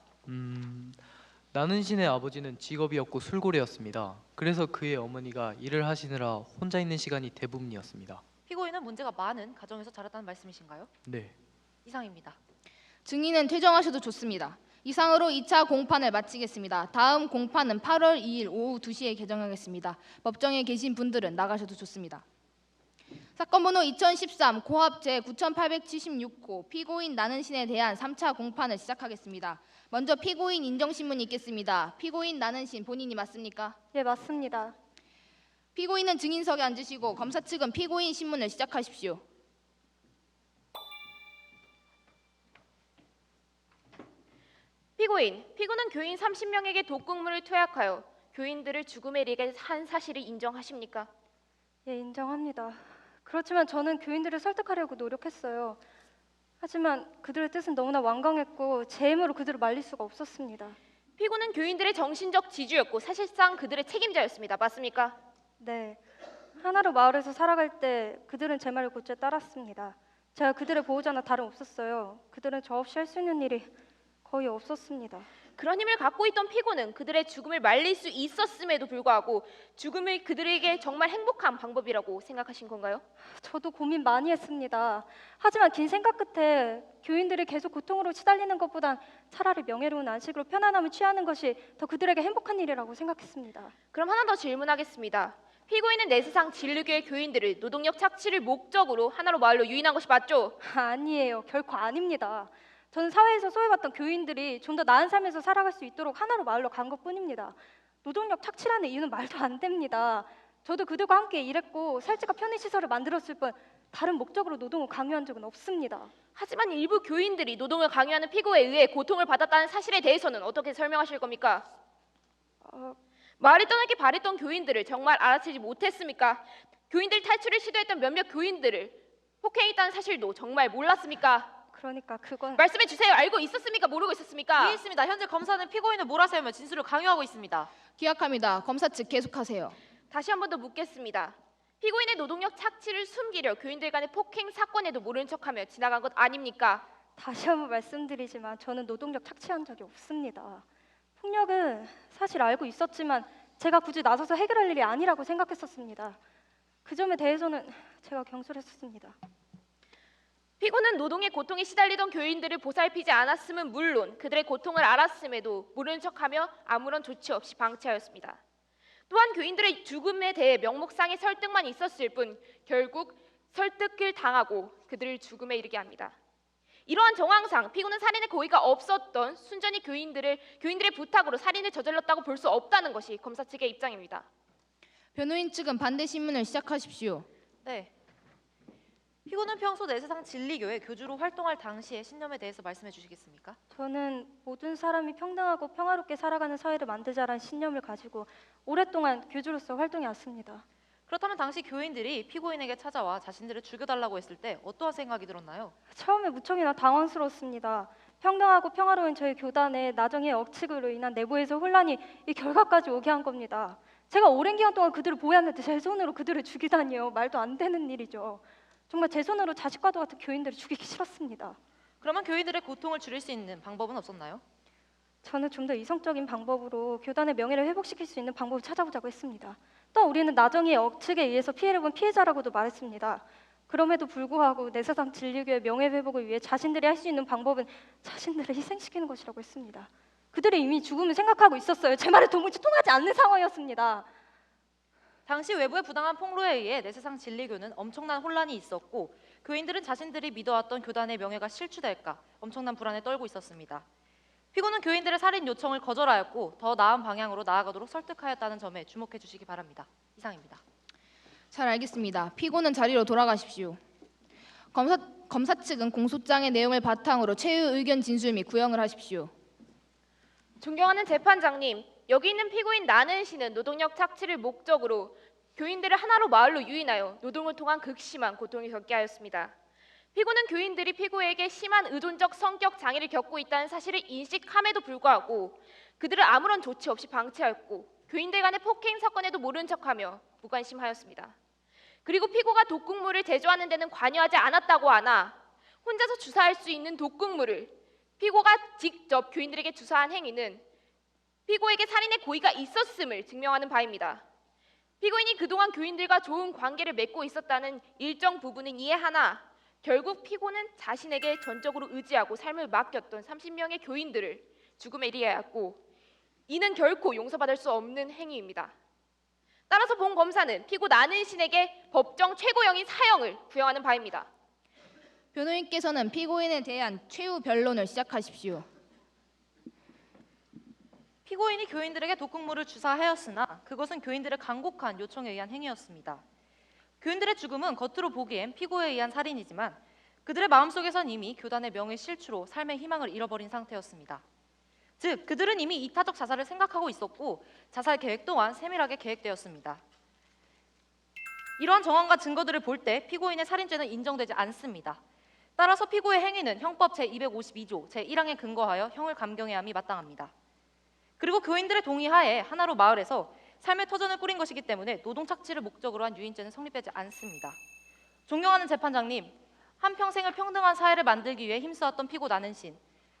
나는신의 아버지는 직업이었고 술고래였습니다. 그래서 그의 어머니가 일을 하시느라 혼자 있는 시간이 대부분이었습니다. 피고인은 문제가 많은 가정에서 자랐다는 말씀이신가요? 네. 이상입니다. 증인은 퇴정하셔도 좋습니다. 이상으로 2차 공판을 마치겠습니다. 다음 공판은 8월 2일 오후 2시에 개정하겠습니다. 법정에 계신 분들은 나가셔도 좋습니다. 사건 번호 2013 고합 제9876호 피고인 나는신에 대한 3차 공판을 시작하겠습니다. 먼저 피고인 인정신문이 있겠습니다. 피고인 나는신 본인이 맞습니까? 네, 맞습니다. 피고인은 증인석에 앉으시고 검사 측은 피고인 신문을 시작하십시오. 피고는 교인 30명에게 독극물을 투약하여 교인들을 죽음에 이르게 한 사실을 인정하십니까? 예, 인정합니다. 그렇지만 저는 교인들을 설득하려고 노력했어요. 하지만 그들의 뜻은 너무나 완강했고 제 힘으로 그들을 말릴 수가 없었습니다. 피고는 교인들의 정신적 지주였고 사실상 그들의 책임자였습니다. 맞습니까? 네. 하나로 마을에서 살아갈 때 그들은 제 말을 곧잘 따랐습니다. 제가 그들의 보호자나 다름없었어요. 그들은 저 없이 할 수 있는 일이 거의 없었습니다. 그런 힘을 갖고 있던 피고는 그들의 죽음을 말릴 수 있었음에도 불구하고 죽음이 그들에게 정말 행복한 방법이라고 생각하신 건가요? 저도 고민 많이 했습니다. 하지만 긴 생각 끝에 교인들이 계속 고통으로 시달리는 것보단 차라리 명예로운 안식으로 편안함을 취하는 것이 더 그들에게 행복한 일이라고 생각했습니다. 그럼 하나 더 질문하겠습니다. 피고인은 내세상 진리교의 교인들을 노동력 착취를 목적으로 하나로 마을로 유인한 것이 맞죠? 아니에요. 결코 아닙니다. 저는 사회에서 소외받던 교인들이 좀 더 나은 삶에서 살아갈 수 있도록 하나로 마을로 간 것뿐입니다. 노동력 착취라는 이유는 말도 안 됩니다. 저도 그들과 함께 일했고 살찌가 편의시설을 만들었을 뿐 다른 목적으로 노동을 강요한 적은 없습니다. 하지만 일부 교인들이 노동을 강요하는 피고에 의해 고통을 받았다는 사실에 대해서는 어떻게 설명하실 겁니까? 마을을 떠나기 바랬던 교인들을 정말 알아채지 못했습니까? 교인들 탈출을 시도했던 몇몇 교인들을 폭행했다는 사실도 정말 몰랐습니까? 그러니까 그건 말씀해 주세요. 알고 있었습니까? 모르고 있었습니까? 예, 있습니다. 현재 검사는 피고인을 몰아세우며 진술을 강요하고 있습니다. 기각합니다. 검사 측 계속하세요. 다시 한 번 더 묻겠습니다. 피고인의 노동력 착취를 숨기려 교인들 간의 폭행 사건에도 모른 척하며 지나간 것 아닙니까? 다시 한번 말씀드리지만 저는 노동력 착취한 적이 없습니다. 폭력은 사실 알고 있었지만 제가 굳이 나서서 해결할 일이 아니라고 생각했었습니다. 그 점에 대해서는 제가 경솔했었습니다. 피고는 노동의 고통에 시달리던 교인들을 보살피지 않았음은 물론 그들의 고통을 알았음에도 모른 척하며 아무런 조치 없이 방치하였습니다. 또한 교인들의 죽음에 대해 명목상의 설득만 있었을 뿐 결국 설득을 당하고 그들을 죽음에 이르게 합니다. 이러한 정황상 피고는 살인의 고의가 없었던 순전히 교인들의 부탁으로 살인을 저질렀다고 볼 수 없다는 것이 검사 측의 입장입니다. 변호인 측은 반대 신문을 시작하십시오. 네. 피고는 평소 내세상 진리교회 교주로 활동할 당시의 신념에 대해서 말씀해 주시겠습니까? 저는 모든 사람이 평등하고 평화롭게 살아가는 사회를 만들자라는 신념을 가지고 오랫동안 교주로서 활동해 왔습니다. 그렇다면 당시 교인들이 피고인에게 찾아와 자신들을 죽여달라고 했을 때 어떠한 생각이 들었나요? 처음에 무척이나 당황스러웠습니다. 평등하고 평화로운 저희 교단의 나정의 억측으로 인한 내부에서 혼란이 이 결과까지 오게 한 겁니다. 제가 오랜 기간 동안 그들을 보호했는데 제 손으로 그들을 죽이다니요. 말도 안 되는 일이죠. 정말 제 손으로 자식과도 같은 교인들을 죽이기 싫었습니다. 그러면 교인들의 고통을 줄일 수 있는 방법은 없었나요? 저는 좀 더 이성적인 방법으로 교단의 명예를 회복시킬 수 있는 방법을 찾아보자고 했습니다. 또 우리는 나정의 억측에 의해서 피해를 본 피해자라고도 말했습니다. 그럼에도 불구하고 내세상 진리교의 명예 회복을 위해 자신들이 할 수 있는 방법은 자신들을 희생시키는 것이라고 했습니다. 그들이 이미 죽음을 생각하고 있었어요. 제 말이 도무지 통하지 않는 상황이었습니다. 당시 외부의 부당한 폭로에 의해 내세상 진리교는 엄청난 혼란이 있었고 교인들은 자신들이 믿어왔던 교단의 명예가 실추될까 엄청난 불안에 떨고 있었습니다. 피고는 교인들의 살인 요청을 거절하였고 더 나은 방향으로 나아가도록 설득하였다는 점에 주목해 주시기 바랍니다. 이상입니다. 잘 알겠습니다. 피고는 자리로 돌아가십시오. 검사 측은 공소장의 내용을 바탕으로 최후 의견 진술 및 구형을 하십시오. 존경하는 재판장님, 여기 있는 피고인 나는 씨는 노동력 착취를 목적으로 교인들을 하나로 마을로 유인하여 노동을 통한 극심한 고통을 겪게 하였습니다. 피고는 교인들이 피고에게 심한 의존적 성격 장애를 겪고 있다는 사실을 인식함에도 불구하고 그들을 아무런 조치 없이 방치하였고 교인들 간의 폭행 사건에도 모른 척하며 무관심하였습니다. 그리고 피고가 독극물을 제조하는 데는 관여하지 않았다고 하나 혼자서 주사할 수 있는 독극물을 피고가 직접 교인들에게 주사한 행위는 피고에게 살인의 고의가 있었음을 증명하는 바입니다. 피고인이 그동안 교인들과 좋은 관계를 맺고 있었다는 일정 부분은 이해하나 결국 피고는 자신에게 전적으로 의지하고 삶을 맡겼던 30명의 교인들을 죽음에 이르게 하였고 이는 결코 용서받을 수 없는 행위입니다. 따라서 본 검사는 피고 나는 신에게 법정 최고형인 사형을 구형하는 바입니다. 변호인께서는 피고인에 대한 최후 변론을 시작하십시오. 피고인이 교인들에게 독극물을 주사하였으나 그것은 교인들의 간곡한 요청에 의한 행위였습니다. 교인들의 죽음은 겉으로 보기엔 피고에 의한 살인이지만 그들의 마음속에선 이미 교단의 명예 실추로 삶의 희망을 잃어버린 상태였습니다. 즉 그들은 이미 이타적 자살을 생각하고 있었고 자살 계획 또한 세밀하게 계획되었습니다. 이러한 정황과 증거들을 볼 때 피고인의 살인죄는 인정되지 않습니다. 따라서 피고의 행위는 형법 제252조 제1항에 근거하여 형을 감경해야 함이 마땅합니다. 그리고 교인들의 동의하에 하나로 마을에서 삶의 터전을 꾸린 것이기 때문에 노동 착취를 목적으로 한 유인죄는 성립되지 않습니다. 존경하는 재판장님, 한평생을 평등한 사회를 만들기 위해 힘써왔던 피고 나는신,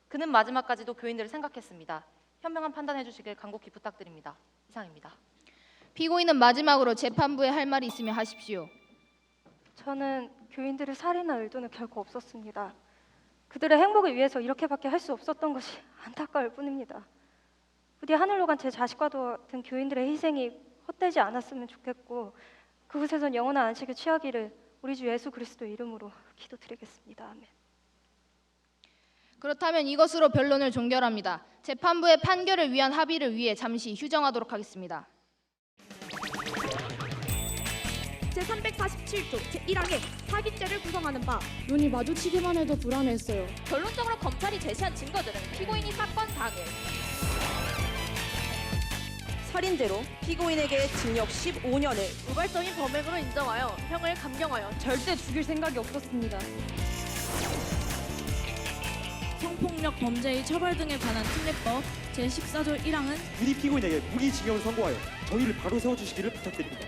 그는 마지막까지도 교인들을 생각했습니다. 현명한 판단해 주시길 간곡히 부탁드립니다. 이상입니다. 피고인은 마지막으로 재판부에 할 말이 있으면 하십시오. 저는 교인들을 살인할 의도는 결코 없었습니다. 그들의 행복을 위해서 이렇게밖에 할 수 없었던 것이 안타까울 뿐입니다. 부디 하늘로 간 제 자식과도 같은 교인들의 희생이 헛되지 않았으면 좋겠고 그곳에선 영원한 안식을 취하기를 우리 주 예수 그리스도의 이름으로 기도드리겠습니다. 아멘. 그렇다면 이것으로 변론을 종결합니다. 재판부의 판결을 위한 합의를 위해 잠시 휴정하도록 하겠습니다. 제347조 제1항에 사기죄를 구성하는 바 눈이 마주치기만 해도 불안했어요. 결론적으로 검찰이 제시한 증거들은 피고인이 사건 당일 살인죄로 피고인에게 징역 15년을 우발적인 범행으로 인정하여 형을 감경하여 절대 죽일 생각이 없었습니다. 성폭력 범죄의 처벌 등에 관한 특례법 제14조 1항은 유리 피고인에게 무기징역을 선고하여 정의를 바로 세워주시기를 부탁드립니다.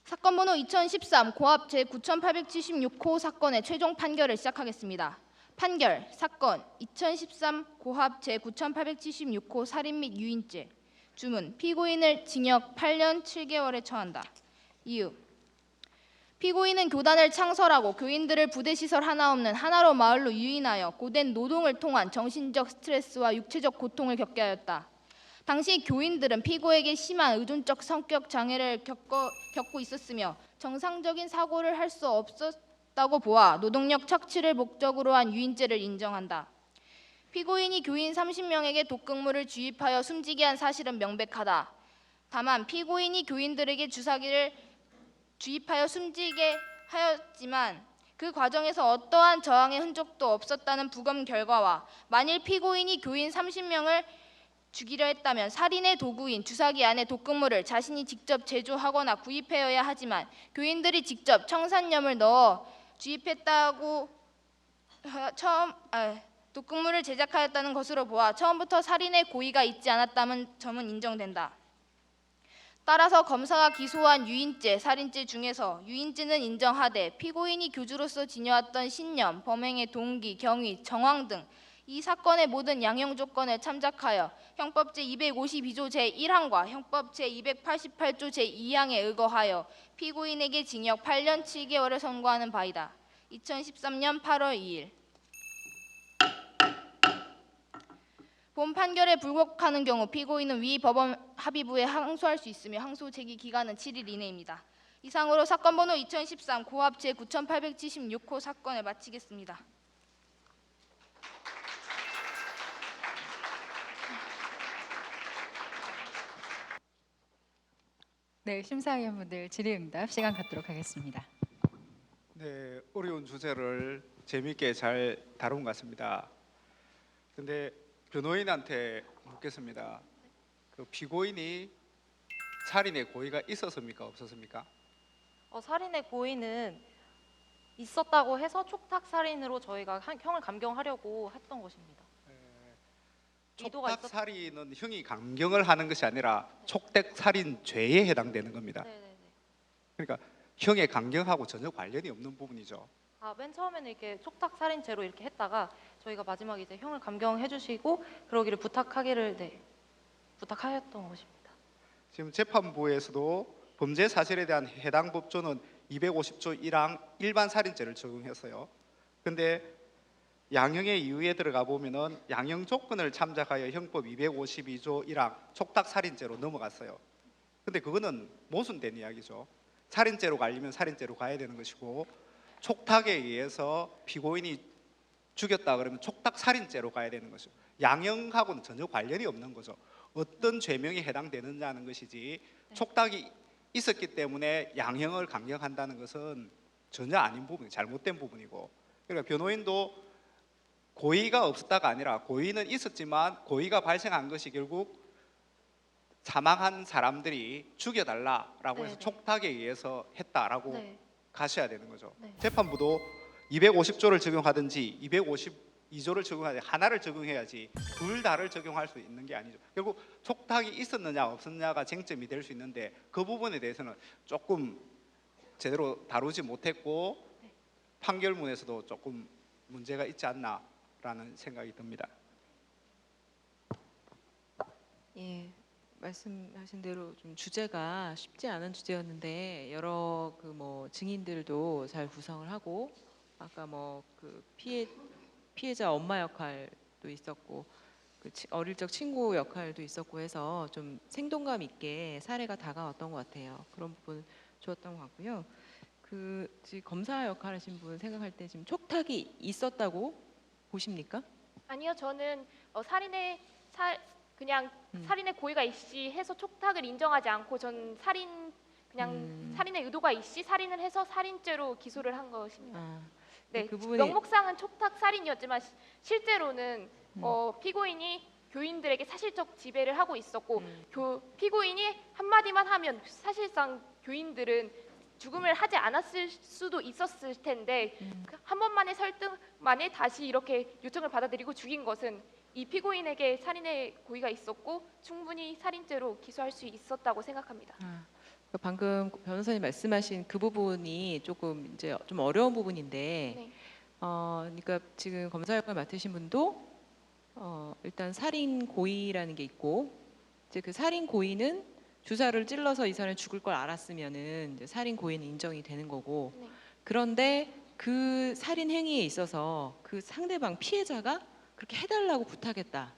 사건 번호 2013 고압 제9876호 사건의 최종 판결을 시작하겠습니다. 판결, 사건 2013 고압 제9876호 살인 및 유인죄. 주문, 피고인을 징역 8년 7개월에 처한다. 이유, 피고인은 교단을 창설하고 교인들을 부대시설 하나 없는 하나로 마을로 유인하여 고된 노동을 통한 정신적 스트레스와 육체적 고통을 겪게 하였다. 당시 교인들은 피고에게 심한 의존적 성격 장애를 겪고 있었으며 정상적인 사고를 할 수 없었다고 보아 노동력 착취를 목적으로 한 유인죄를 인정한다. 피고인이 교인 30명에게 독극물을 주입하여 숨지게 한 사실은 명백하다. 다만 피고인이 교인들에게 주사기를 주입하여 숨지게 하였지만 그 과정에서 어떠한 저항의 흔적도 없었다는 부검 결과와 만일 피고인이 교인 30명을 죽이려 했다면 살인의 도구인 주사기 안에 독극물을 자신이 직접 제조하거나 구입하여야 하지만 교인들이 직접 청산염을 넣어 주입했다고 독극물을 제작하였다는 것으로 보아 처음부터 살인의 고의가 있지 않았다는 점은 인정된다. 따라서 검사가 기소한 유인죄, 살인죄 중에서 유인죄는 인정하되 피고인이 교주로서 지녀왔던 신념, 범행의 동기, 경위, 정황 등 이 사건의 모든 양형 조건을 참작하여 형법 제252조 제1항과 형법 제288조 제2항에 의거하여 피고인에게 징역 8년 7개월을 선고하는 바이다. 2013년 8월 2일. 본 판결에 불복하는 경우 피고인은 위 법원 합의부에 항소할 수 있으며 항소 제기 기간은 7일 이내입니다. 이상으로 사건 번호 2013 고압 제9876호 사건을 마치겠습니다. 네, 심사위원분들 질의응답 시간 갖도록 하겠습니다. 네, 어려운 주제를 재미있게 잘 다룬 것 같습니다. 근데 변호인한테 묻겠습니다. 그 피고인이 살인의 고의가 있었습니까, 없었습니까? 살인의 고의는 있었다고 해서 촉탁 살인으로 저희가 형을 감경하려고 했던 것입니다. 촉탁 살인은 형이 감경을 하는 것이 아니라 촉탁 살인죄에 해당되는 겁니다. 그러니까 형의 감경하고 전혀 관련이 없는 부분이죠. 맨 처음에는 이렇게 촉탁 살인죄로 이렇게 했다가 저희가 마지막에 이제 형을 감경해 주시고 그러기를 부탁하기를 부탁하였던 것입니다. 지금 재판부에서도 범죄 사실에 대한 해당 법조는 250조 1항 일반 살인죄를 적용했어요. 근데 양형의 이유에 들어가 보면은 양형 조건을 참작하여 형법 252조 1항 촉탁 살인죄로 넘어갔어요. 근데 그거는 모순된 이야기죠. 살인죄로 가려면 살인죄로 가야 되는 것이고 촉탁에 의해서 피고인이 죽였다 그러면 촉탁 살인죄로 가야 되는 것이죠. 양형하고는 전혀 관련이 없는 거죠. 어떤 죄명이 해당되느냐는 것이지 촉탁이 있었기 때문에 양형을 강경한다는 것은 전혀 아닌 부분이 잘못된 부분이고, 그러니까 변호인도 고의가 없었다가 아니라 고의는 있었지만 고의가 발생한 것이 결국 사망한 사람들이 죽여달라라고 해서 촉탁에 의해서 했다라고 가셔야 되는 거죠. 네. 재판부도 250조를 적용하든지 252조를 적용하든지 하나를 적용해야지 둘 다를 적용할 수 있는 게 아니죠. 결국 촉탁이 있었느냐 없었느냐가 쟁점이 될 수 있는데 그 부분에 대해서는 조금 제대로 다루지 못했고 판결문에서도 조금 문제가 있지 않나라는 생각이 듭니다. 예, 말씀하신 대로 좀 주제가 쉽지 않은 주제였는데 여러 그 뭐 증인들도 잘 구성을 하고 아까 뭐 그 피해자 엄마 역할도 있었고 그 어릴 적 친구 역할도 있었고 해서 좀 생동감 있게 사례가 다가왔던 것 같아요. 그런 부분 좋았던 것 같고요. 그 지금 검사 역할 하신 분 생각할 때 지금 촉탁이 있었다고 보십니까? 아니요, 저는 그냥 살인의 고의가 있시 해서 촉탁을 인정하지 않고 전 살인의 의도가 있시 살인을 해서 살인죄로 기소를 한 것입니다. 네, 그 부분이 명목상은 촉탁 살인이었지만 실제로는 피고인이 교인들에게 사실적 지배를 하고 있었고 피고인이 한마디만 하면 사실상 교인들은 죽음을 하지 않았을 수도 있었을 텐데 한 번만의 설득만에 다시 이렇게 요청을 받아들이고 죽인 것은 이 피고인에게 살인의 고의가 있었고 충분히 살인죄로 기소할 수 있었다고 생각합니다. 방금 변호사님 말씀하신 그 부분이 조금 이제 좀 어려운 부분인데, 네. 그러니까 지금 검사 역할 맡으신 분도 일단 살인 고의라는 게 있고, 이제 그 살인 고의는 주사를 찔러서 이 사람이 죽을 걸 알았으면은 이제 살인 고의는 인정이 되는 거고, 네. 그런데 그 살인 행위에 있어서 그 상대방 피해자가 그렇게 해달라고 부탁했다라고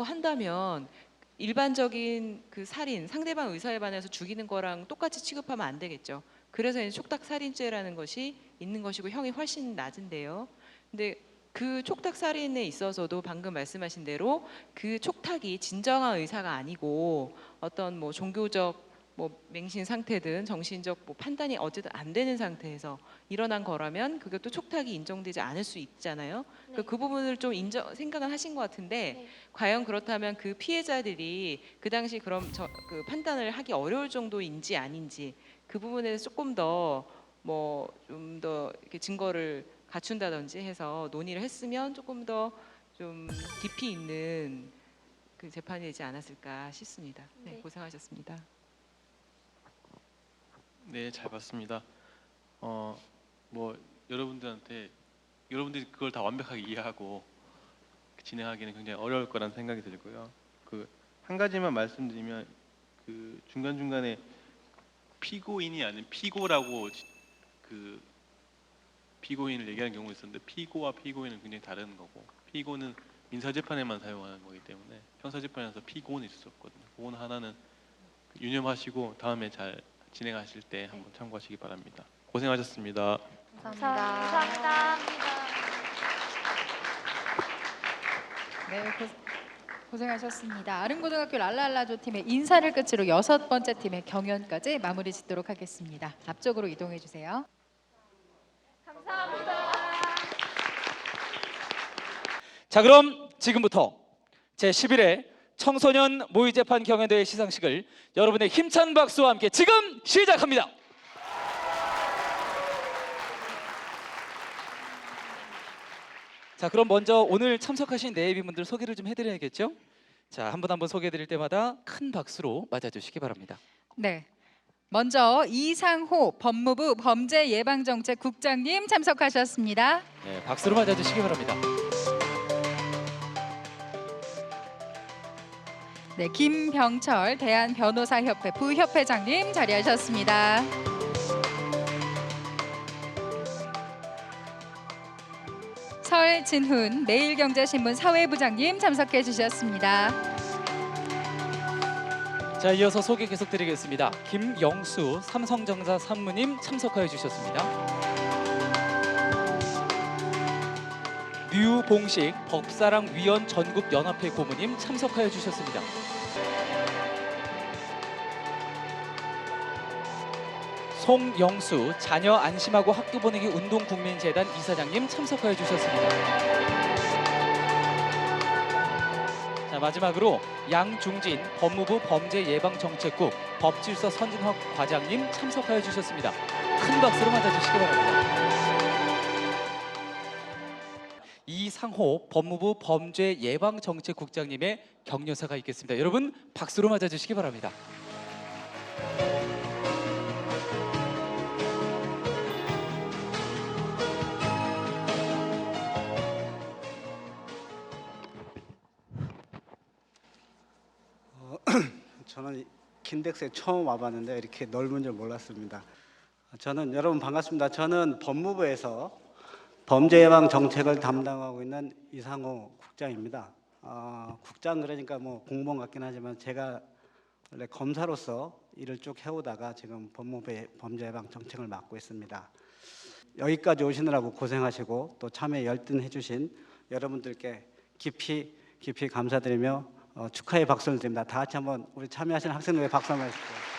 한다면. 일반적인 그 살인, 상대방 의사에 반해서 죽이는 거랑 똑같이 취급하면 안 되겠죠. 그래서 이제 촉탁 살인죄라는 것이 있는 것이고 형이 훨씬 낮은데요. 근데 그 촉탁 살인에 있어서도 방금 말씀하신 대로 그 촉탁이 진정한 의사가 아니고 어떤 뭐 종교적 뭐 맹신 상태든 정신적 뭐 판단이 어쨌든 안 되는 상태에서 일어난 거라면 그것도 촉탁이 인정되지 않을 수 있잖아요. 네. 그 부분을 좀 생각은 하신 것 같은데 과연 그렇다면 그 피해자들이 그 당시 그럼 그 판단을 하기 어려울 정도인지 아닌지 그 부분에 대해서 조금 더 뭐 좀 더 이렇게 증거를 갖춘다든지 해서 논의를 했으면 조금 더 좀 깊이 있는 그 재판이 되지 않았을까 싶습니다. 네, 고생하셨습니다. 네, 잘 봤습니다. 뭐 여러분들이 그걸 다 완벽하게 이해하고 진행하기는 굉장히 어려울 거란 생각이 들고요. 그 한 가지만 말씀드리면 그 중간 중간에 피고인이 아닌 피고라고 그 피고인을 얘기하는 경우가 있었는데 피고와 피고인은 굉장히 다른 거고 피고는 민사재판에만 사용하는 거기 때문에 형사재판에서 피고는 있었거든요. 그건 하나는 유념하시고 다음에 잘 진행하실 때 한번 참고하시기 바랍니다. 고생하셨습니다. 감사합니다. 네, 고생하셨습니다. 아름고등학교 랄랄라조 팀의 인사를 끝으로 6번째 팀의 경연까지 마무리 짓도록 하겠습니다. 앞쪽으로 이동해 주세요. 감사합니다. 자, 그럼 지금부터 제11회 청소년 모의재판 경연대회 시상식을 여러분의 힘찬 박수와 함께 지금 시작합니다. 자, 그럼 먼저 오늘 참석하신 네이비분들 소개를 좀 해드려야겠죠? 자, 한 분 한 분 소개해드릴 때마다 큰 박수로 맞아주시기 바랍니다. 네, 먼저 이상호 법무부 범죄예방정책국장님 참석하셨습니다. 네, 박수로 맞아주시기 바랍니다. 네, 김병철 대한변호사협회 부협회장님 자리하셨습니다. 설진훈 매일경제신문 사회부장님 참석해 주셨습니다. 자, 이어서 소개 계속드리겠습니다. 김영수 삼성전자 산무님 참석하여 주셨습니다. 류봉식 법사랑위원 전국연합회 고문님 참석하여 주셨습니다. 송영수 자녀 안심하고 학교 보내기 운동국민재단 이사장님 참석하여 주셨습니다. 자, 마지막으로 양중진 법무부 범죄예방정책국 법질서 선진학 과장님 참석하여 주셨습니다. 큰 박수로 맞아주시기 바랍니다. 이상호 법무부 범죄예방정책국장님의 격려사가 있겠습니다. 여러분 박수로 맞아주시기 바랍니다. 저는 킨덱스에 처음 와봤는데 이렇게 넓은 줄 몰랐습니다. 저는 여러분 반갑습니다. 저는 법무부에서 범죄 예방 정책을 담당하고 있는 이상호 국장입니다. 국장 그러니까 뭐 공무원 같긴 하지만 제가 원래 검사로서 일을 쭉 해오다가 지금 법무부의 범죄 예방 정책을 맡고 있습니다. 여기까지 오시느라고 고생하시고 또 참여 열띤해주신 여러분들께 깊이 감사드리며 축하의 박수를 드립니다. 다 같이 한번 우리 참여하신 학생들에게 박수 한번 해주세요.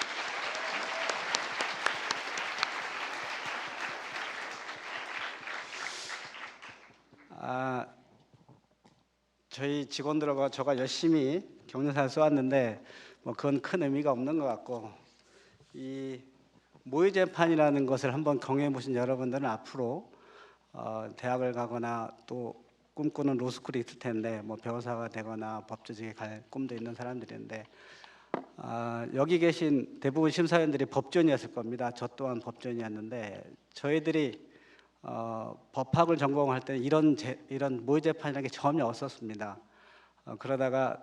저희 직원들과 저가 열심히 격려사를 써왔는데 뭐 그건 큰 의미가 없는 것 같고, 이 모의 재판이라는 것을 한번 경험해 보신 여러분들은 앞으로 대학을 가거나 또 꿈꾸는 로스쿨이 있을 텐데 뭐 변호사가 되거나 법조직에 갈 꿈도 있는 사람들인데 여기 계신 대부분 심사위원들이 법조인이었을 겁니다. 저 또한 법조인이었는데 저희들이 법학을 전공할 때 이런 모의 재판이라는 게 전혀 없었습니다. 그러다가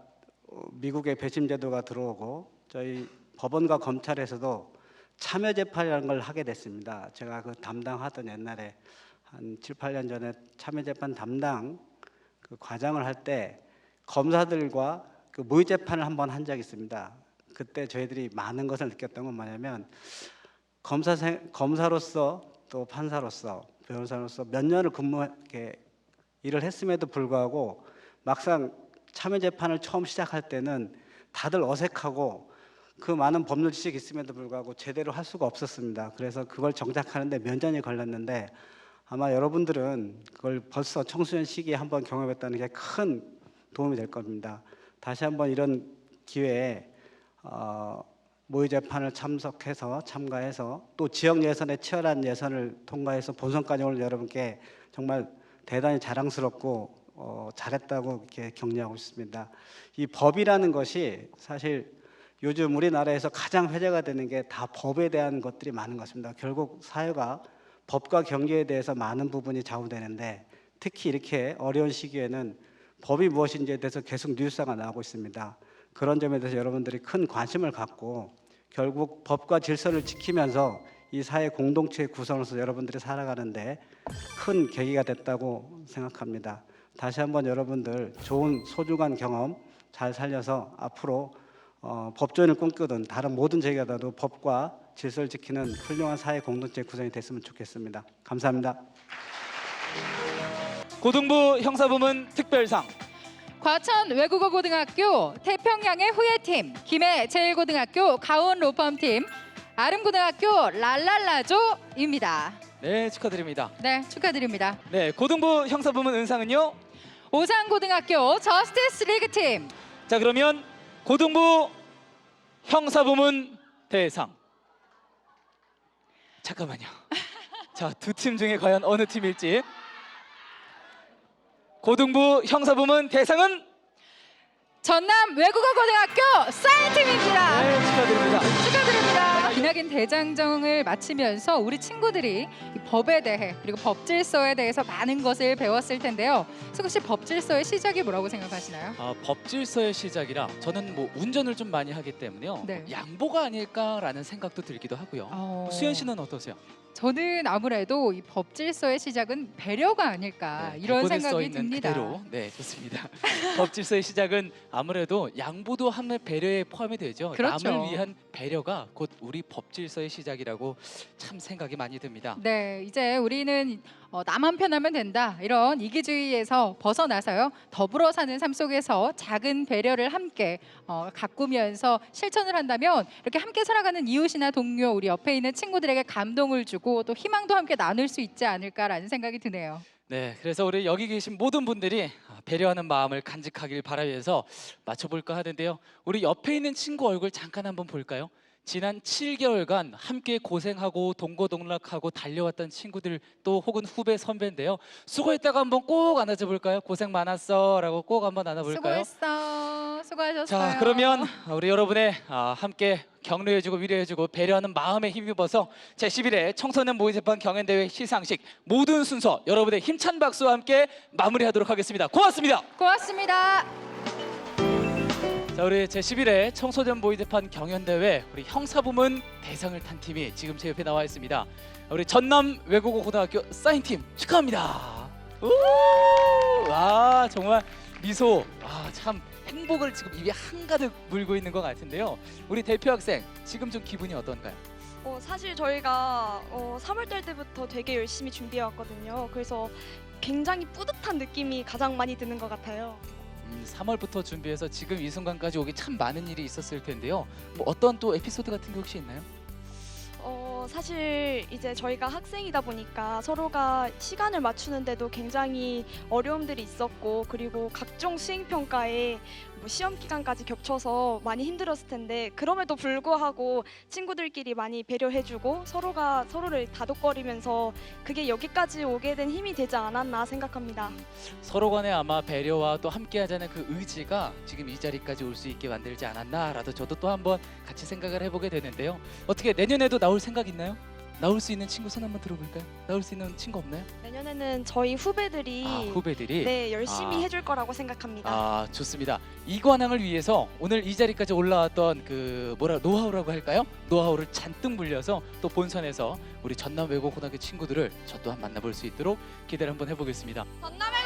미국의 배심 제도가 들어오고 저희 법원과 검찰에서도 참여 재판이라는 걸 하게 됐습니다. 제가 그 담당하던 옛날에 한 7, 8년 전에 참여 재판 담당 그 과장을 할 때 검사들과 그 모의 재판을 한번 한 적이 있습니다. 그때 저희들이 많은 것을 느꼈던 건 뭐냐면 검사로서 또 판사로서 변호사로서 몇 년을 일을 했음에도 불구하고 막상 참여 재판을 처음 시작할 때는 다들 어색하고 그 많은 법률 지식이 있음에도 불구하고 제대로 할 수가 없었습니다. 그래서 그걸 정착하는데 몇 년이 걸렸는데 아마 여러분들은 그걸 벌써 청소년 시기에 한번 경험했다는 게 큰 도움이 될 겁니다. 다시 한번 이런 기회에 모의 재판을 참가해서 또 지역 예선에 치열한 예선을 통과해서 본선까지 올 여러분께 정말 대단히 자랑스럽고 잘했다고 이렇게 격려하고 싶습니다. 이 법이라는 것이 사실 요즘 우리나라에서 가장 회자가 되는 게 다 법에 대한 것들이 많은 것 같습니다. 결국 사회가 법과 경계에 대해서 많은 부분이 좌우되는데 특히 이렇게 어려운 시기에는 법이 무엇인지에 대해서 계속 뉴스가 나오고 있습니다. 그런 점에 대해서 여러분들이 큰 관심을 갖고 결국 법과 질서를 지키면서 이 사회 공동체의 구성으로서 여러분들이 살아가는데 큰 계기가 됐다고 생각합니다. 다시 한번 여러분들 좋은 소중한 경험 잘 살려서 앞으로 법조인을 꿈꾸든 다른 모든 제기가도 법과 질서를 지키는 훌륭한 사회 공동체 구성이 됐으면 좋겠습니다. 감사합니다. 고등부 형사부문 특별상 과천 외국어고등학교 태평양의 후예팀, 김해 제1고등학교 가온 로펌팀, 아름고등학교 랄랄라조입니다. 네, 축하드립니다. 네, 축하드립니다. 네, 고등부 형사부문 은상은요? 오산고등학교 저스티스 리그팀. 자, 그러면 고등부 형사부문 대상. 잠깐만요. 자, 두 팀 중에 과연 어느 팀일지. 고등부 형사부문 대상은 전남 외국어고등학교 사인팀입니다. 네, 축하드립니다. 축하드립니다. 기나긴 대장정을 마치면서 우리 친구들이 이 법에 대해 그리고 법질서에 대해서 많은 것을 배웠을 텐데요. 승우 씨, 법질서의 시작이 뭐라고 생각하시나요? 법질서의 시작이라 저는 뭐 운전을 좀 많이 하기 때문에요. 네. 양보가 아닐까라는 생각도 들기도 하고요. 수현 씨는 어떠세요? 저는 아무래도 이 법질서의 시작은 배려가 아닐까 이런 대본에 생각이 써 있는 듭니다. 그대로. 네, 좋습니다. 법질서의 시작은 아무래도 양보도 하면 배려에 포함이 되죠. 그렇죠. 남을 위한 배려가 곧 우리 법질서의 시작이라고 참 생각이 많이 듭니다. 네, 이제 우리는 나만 편하면 된다 이런 이기주의에서 벗어나서요, 더불어 사는 삶 속에서 작은 배려를 함께 가꾸면서 실천을 한다면 이렇게 함께 살아가는 이웃이나 동료, 우리 옆에 있는 친구들에게 감동을 주고 또 희망도 함께 나눌 수 있지 않을까라는 생각이 드네요. 네, 그래서 우리 여기 계신 모든 분들이 배려하는 마음을 간직하길 바라면서 맞춰볼까 하는데요. 우리 옆에 있는 친구 얼굴 잠깐 한번 볼까요? 지난 7개월간 함께 고생하고 동고동락하고 달려왔던 친구들 또 혹은 후배 선배인데요. 수고했다고 한번 꼭 안아줘 볼까요? 고생 많았어라고 꼭 한번 안아볼까요? 수고했어. 수고하셨어요. 자, 그러면 우리 여러분의 함께 격려해주고 위로해주고 배려하는 마음에 힘입어서 제11회 청소년 모의재판 경연대회 시상식 모든 순서 여러분의 힘찬 박수와 함께 마무리하도록 하겠습니다. 고맙습니다. 고맙습니다. 자, 우리 제11회 청소년 모의재판 경연대회 우리 형사부문 대상을 탄 팀이 지금 제 옆에 나와 있습니다. 우리 전남 외국어고등학교 사인팀 축하합니다. 와, 정말 미소, 참 행복을 지금 입에 한가득 물고 있는 것 같은데요. 우리 대표 학생 지금 좀 기분이 어떤가요? 사실 저희가 3월달 때부터 되게 열심히 준비해 왔거든요. 그래서 굉장히 뿌듯한 느낌이 가장 많이 드는 것 같아요. 3월부터 준비해서 지금 이 순간까지 오기 참 많은 일이 있었을 텐데요. 뭐 어떤 또 에피소드 같은 게 혹시 있나요? 사실 이제 저희가 학생이다 보니까 서로가 시간을 맞추는데도 굉장히 어려움들이 있었고, 그리고 각종 수행평가에 뭐 시험 기간까지 겹쳐서 많이 힘들었을 텐데, 그럼에도 불구하고 친구들끼리 많이 배려해주고 서로가 서로를 다독거리면서 그게 여기까지 오게 된 힘이 되지 않았나 생각합니다. 서로 간에 아마 배려와 또 함께하자는 그 의지가 지금 이 자리까지 올 수 있게 만들지 않았나라도 저도 또 한번 같이 생각을 해보게 되는데요. 어떻게 내년에도 나올 생각 있나요? 나올 수 있는 친구 손 한번 들어볼까요? 나올 수 있는 친구 없나요? 내년에는 저희 후배들이 후배들이 네, 열심히 해줄 거라고 생각합니다. 좋습니다. 이 관왕을 위해서 오늘 이 자리까지 올라왔던 그 노하우라고 할까요? 노하우를 잔뜩 물려서 또 본선에서 우리 전남 외국고등학교 친구들을 저 또한 만나볼 수 있도록 기대를 한번 해보겠습니다. 전남의